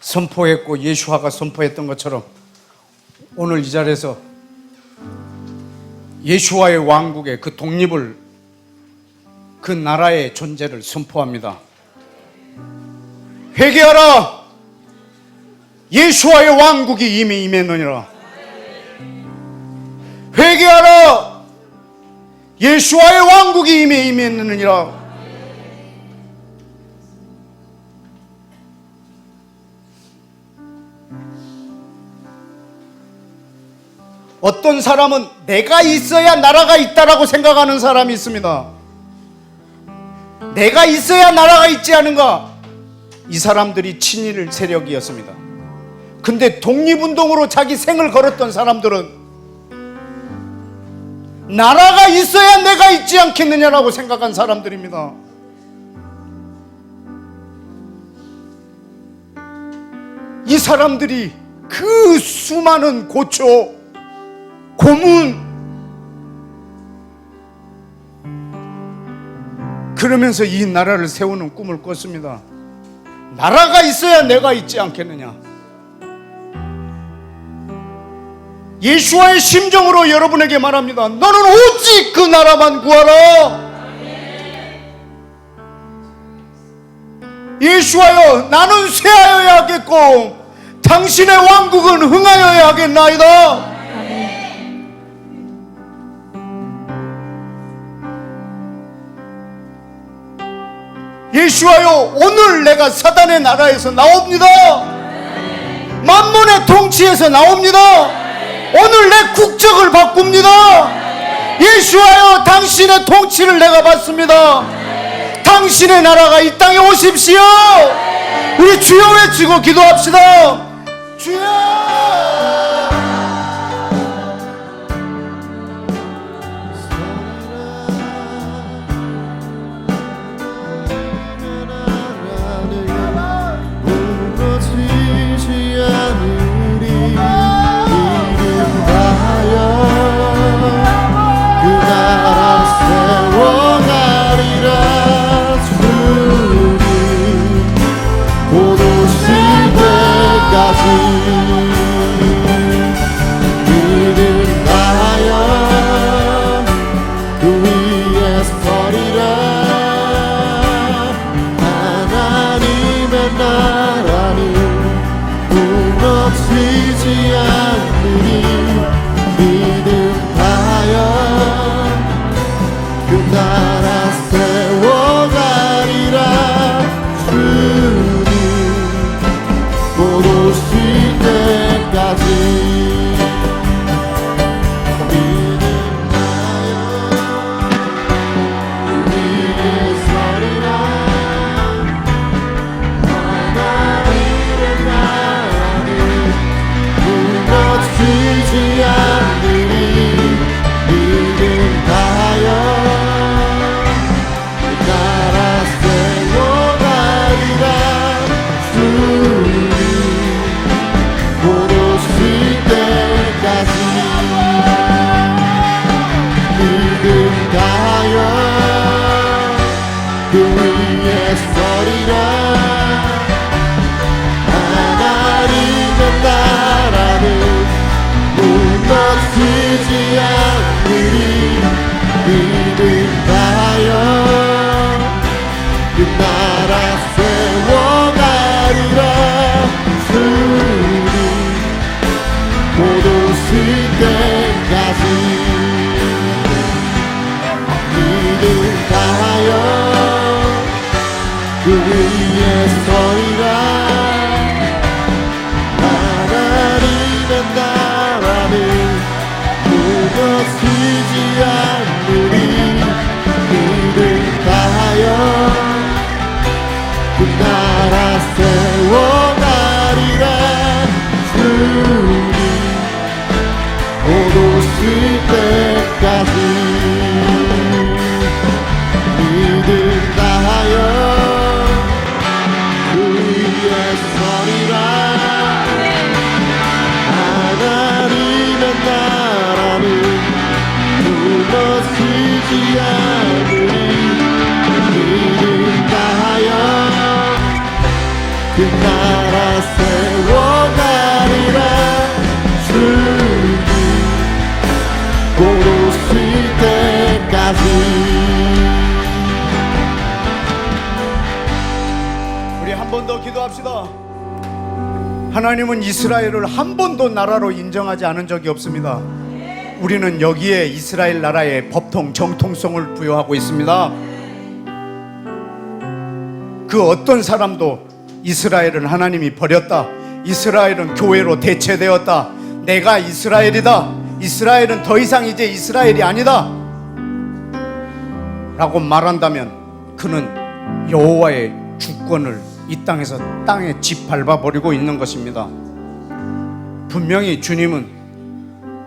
선포했고 예수화가 선포했던 것처럼 오늘 이 자리에서 예수와의 왕국의 그 독립을, 그 나라의 존재를 선포합니다. 회개하라! 예수와의 왕국이 이미 임했느니라. 회개하라! 예수와의 왕국이 이미 임했느니라. 어떤 사람은 내가 있어야 나라가 있다라고 생각하는 사람이 있습니다. 내가 있어야 나라가 있지 않은가? 이 사람들이 친일 세력이었습니다. 근데 독립운동으로 자기 생을 걸었던 사람들은 나라가 있어야 내가 있지 않겠느냐라고 생각한 사람들입니다. 이 사람들이 그 수많은 고초, 고문, 그러면서 이 나라를 세우는 꿈을 꿨습니다. 나라가 있어야 내가 있지 않겠느냐. 예수와의 심정으로 여러분에게 말합니다. 너는 오직 그 나라만 구하라. 예수와여, 나는 쇠하여야 하겠고 당신의 왕국은 흥하여야 하겠나이다. 예수와여, 오늘 내가 사단의 나라에서 나옵니다. 만몬의 통치에서 나옵니다. 오늘 내 국적을 바꿉니다. 예수와여, 당신의 통치를 내가 받습니다. 당신의 나라가 이 땅에 오십시오. 우리 주여 외치고 기도합시다. 주여. 세워가리라 주님. 곧 오실 때까지 믿음 다하여 그 위에 서리라. 하나님의 나라는 무너지지 않으리. 믿음 다하여 그 나라 세워가리라. 주님 곧 오실 때까지 믿음 다하여 그 위에 서리라. 하나님의 나라는 무너지지 않으리. 믿음 다하여 그 나라 세워가리라. 주님 곧 오실 때까지. 우리 한 번 더 기도합시다. 하나님은 이스라엘을 한 번도 나라로 인정하지 않은 적이 없습니다. 우리는 여기에 이스라엘 나라의 법통 정통성을 부여하고 있습니다. 그 어떤 사람도 이스라엘은 하나님이 버렸다, 이스라엘은 교회로 대체되었다, 내가 이스라엘이다, 이스라엘은 더 이상 이제 이스라엘이 아니다 라고 말한다면 그는 여호와의 주권을 이 땅에서 땅에 짓밟아버리고 있는 것입니다. 분명히 주님은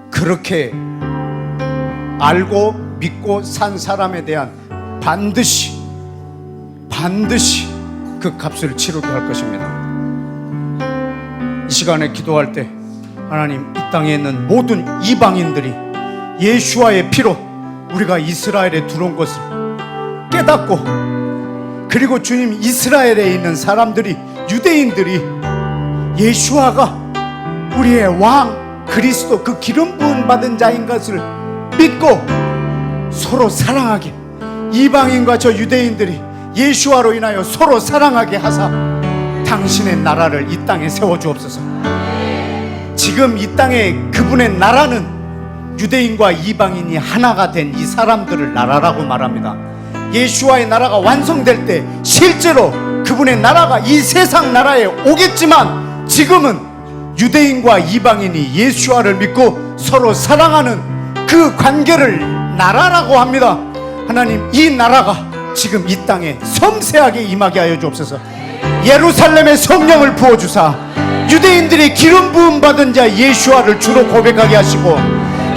그렇게 알고 믿고 산 사람에 대한 반드시 그 값을 치르게 할 것입니다. 이 시간에 기도할 때 하나님, 이 땅에 있는 모든 이방인들이 예수와의 피로 우리가 이스라엘에 들어온 것을 깨닫고, 그리고 주님, 이스라엘에 있는 사람들이, 유대인들이 예수와가 우리의 왕 그리스도, 그 기름 부음 받은 자인 것을 믿고 서로 사랑하게, 이방인과 저 유대인들이 예수와로 인하여 서로 사랑하게 하사 당신의 나라를 이 땅에 세워주옵소서. 지금 이 땅에 그분의 나라는 유대인과 이방인이 하나가 된 이 사람들을 나라라고 말합니다. 예수와의 나라가 완성될 때 실제로 그분의 나라가 이 세상 나라에 오겠지만, 지금은 유대인과 이방인이 예수와를 믿고 서로 사랑하는 그 관계를 나라라고 합니다. 하나님, 이 나라가 지금 이 땅에 섬세하게 임하게 하여 주옵소서. 예루살렘에 성령을 부어주사 유대인들이 기름 부음 받은 자 예수와를 주로 고백하게 하시고,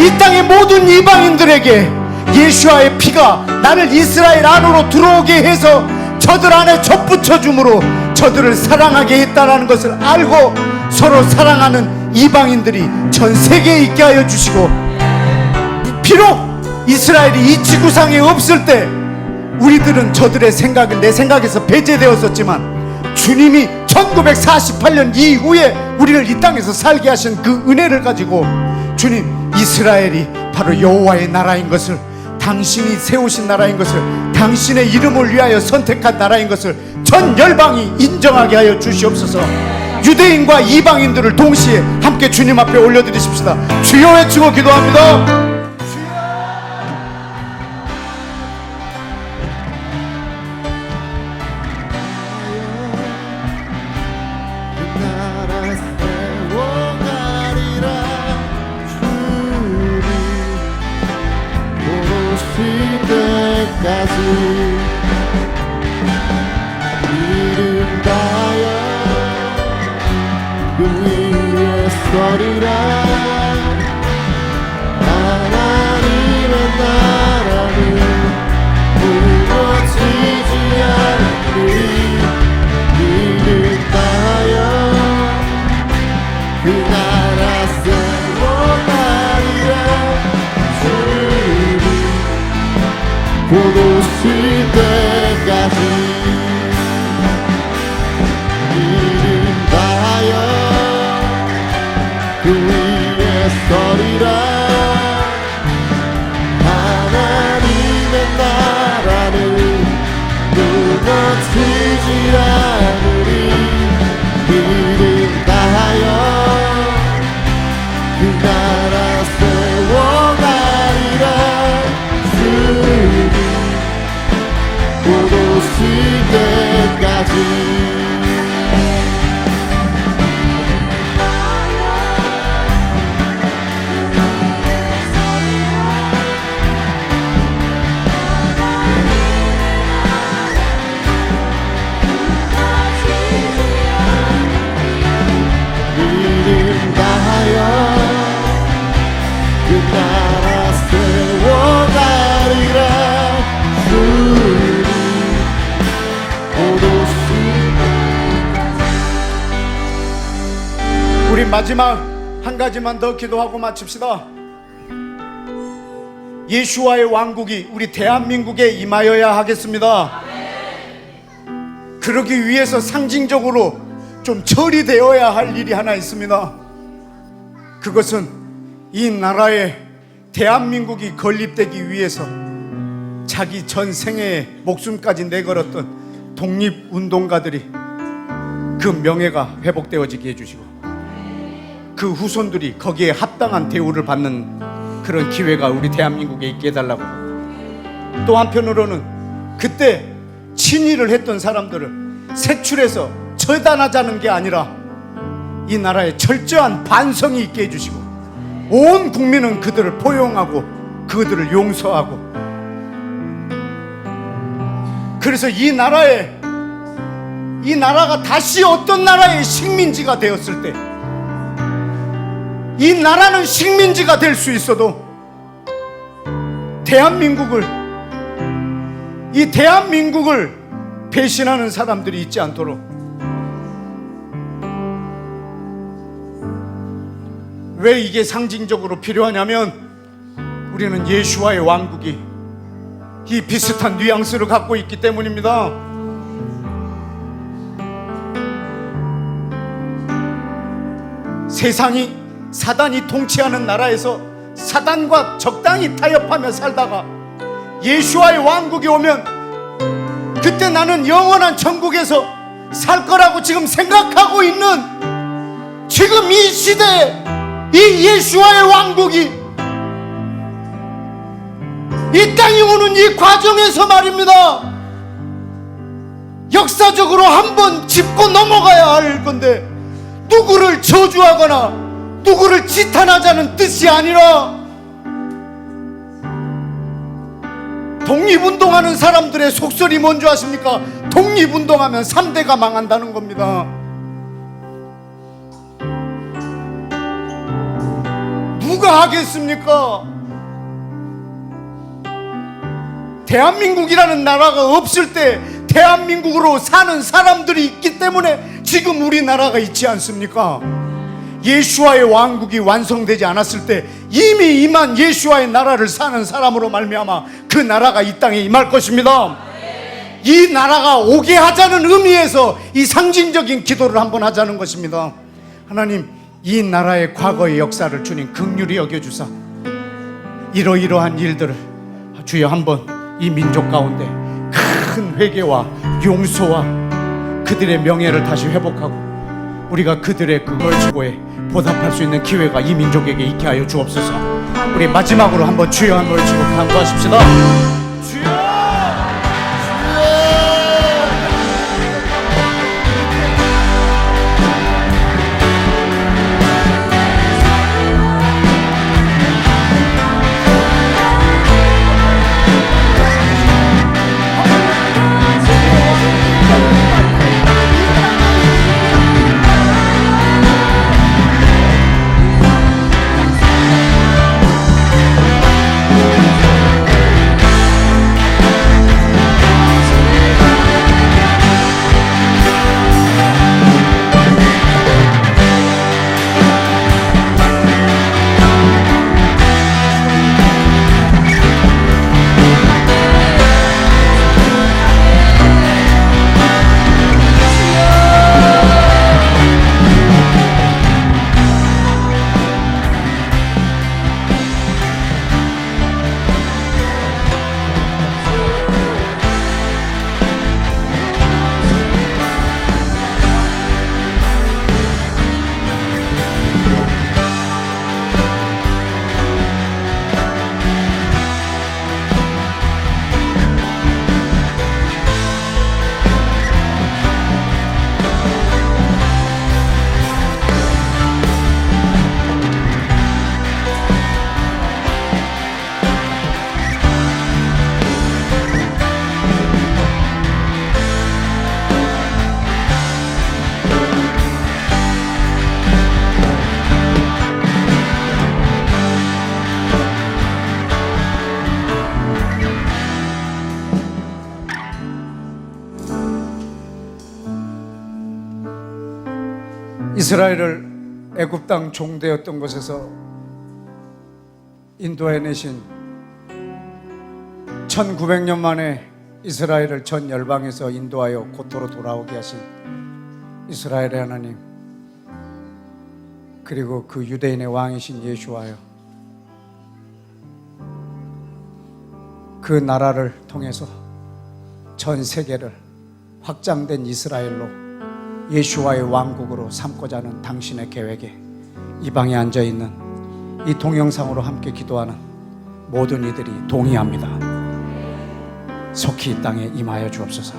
이 땅의 모든 이방인들에게 예수와의 피가 나를 이스라엘 안으로 들어오게 해서 저들 안에 접붙여 줌으로 저들을 사랑하게 했다는 것을 알고 서로 사랑하는 이방인들이 전 세계에 있게 하여 주시고, 비록 이스라엘이 이 지구상에 없을 때 우리들은 저들의 생각은 내 생각에서 배제되었었지만, 주님이 1948년 이후에 우리를 이 땅에서 살게 하신 그 은혜를 가지고 주님, 이스라엘이 바로 여호와의 나라인 것을, 당신이 세우신 나라인 것을, 당신의 이름을 위하여 선택한 나라인 것을 전 열방이 인정하게 하여 주시옵소서. 유대인과 이방인들을 동시에 함께 주님 앞에 올려드리십시다. 주여 외치고 기도합니다. 이름 다하여 그 위에 서리라. 하나님의 나라는 무너지지 않으리. 이름 다하여 그 나라 세워가리라. 주님 곧 오실 때까지 이름 다하여 그 위에 서리라. 하나님의 나라는 무너지지 않으리. 이름 다하여 그 그 나라 세워가리라. 주님 곧 오실 때까지. 믿음 다하여 그 나라 세워가리라. 주님 곧 오실. 우리 마지막 한 가지만 더 기도하고 마칩시다. 예수와의 왕국이 우리 대한민국에 임하여야 하겠습니다. 그러기 위해서 상징적으로 좀 처리되어야 할 일이 하나 있습니다. 그것은 이 나라에 대한민국이 건립되기 위해서 자기 전생에 목숨까지 내걸었던 독립운동가들이 그 명예가 회복되어지게 해주시고 그 후손들이 거기에 합당한 대우를 받는 그런 기회가 우리 대한민국에 있게 해달라고. 또 한편으로는 그때 친일을 했던 사람들을 색출해서 처단하자는 게 아니라 이 나라에 철저한 반성이 있게 해주시고 온 국민은 그들을 포용하고 그들을 용서하고, 그래서 이 나라가 다시 어떤 나라의 식민지가 되었을 때 이 나라는 식민지가 될 수 있어도 이 대한민국을 배신하는 사람들이 있지 않도록, 왜 이게 상징적으로 필요하냐면 우리는 예수와의 왕국이 이 비슷한 뉘앙스를 갖고 있기 때문입니다. 세상이 사단이 통치하는 나라에서 사단과 적당히 타협하며 살다가 예수와의 왕국이 오면 그때 나는 영원한 천국에서 살 거라고 지금 생각하고 있는 지금 이 시대에 이 예수와의 왕국이 이 땅에 오는 이 과정에서 말입니다, 역사적으로 한번 짚고 넘어가야 할 건데, 누구를 저주하거나 누구를 지탄하자는 뜻이 아니라 독립운동하는 사람들의 속설이 뭔지 아십니까? 독립운동하면 3대가 망한다는 겁니다. 누가 하겠습니까? 대한민국이라는 나라가 없을 때 대한민국으로 사는 사람들이 있기 때문에 지금 우리나라가 있지 않습니까? 예수와의 왕국이 완성되지 않았을 때 이미 임한 예수와의 나라를 사는 사람으로 말미암아 그 나라가 이 땅에 임할 것입니다. 이 나라가 오게 하자는 의미에서 이 상징적인 기도를 한번 하자는 것입니다. 하나님, 이 나라의 과거의 역사를 주님 긍휼히 여겨주사 이러이러한 일들을 주여 한번 이 민족 가운데 큰 회개와 용서와 그들의 명예를 다시 회복하고 우리가 그들의 그걸 주고에 보답할 수 있는 기회가 이 민족에게 있게 하여 주옵소서. 우리 마지막으로 한번 주여 한번 외치고 간구하십시다. 주여! 이스라엘을 애굽 땅 종되었던 곳에서 인도해내신 1900년 만에 이스라엘을 전 열방에서 인도하여 고토로 돌아오게 하신 이스라엘의 하나님, 그리고 그 유대인의 왕이신 예수와요, 그 나라를 통해서 전 세계를 확장된 이스라엘로 예수와의 왕국으로 삼고자 하는 당신의 계획에 이 방에 앉아있는 이 동영상으로 함께 기도하는 모든 이들이 동의합니다. 속히 이 땅에 임하여 주옵소서.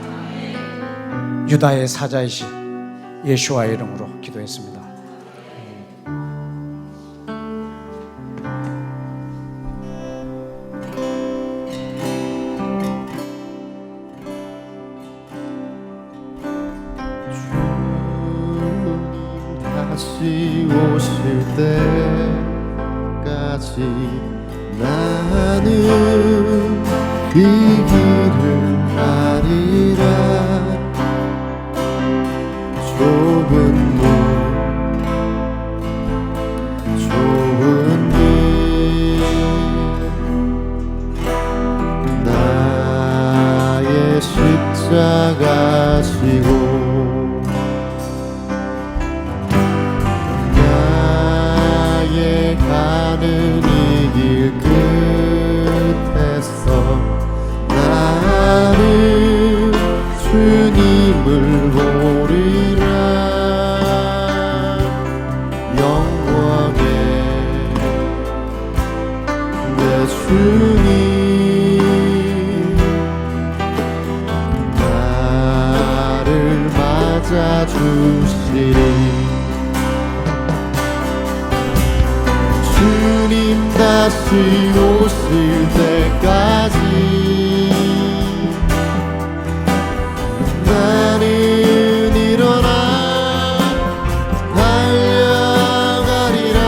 유다의 사자이신 예수와의 이름으로 기도했습니다. 다시 오실 때까지 나는 이 길을 가리라. 좁은 문, 좁은 길, 나의 십자가 지고 가는 이 길 끝에서 나는 주님을 보리라. 영광의 내 주님, 나를 맞아주시리. 주님 다시 오실 때까지 나는 일어나 달려가리라.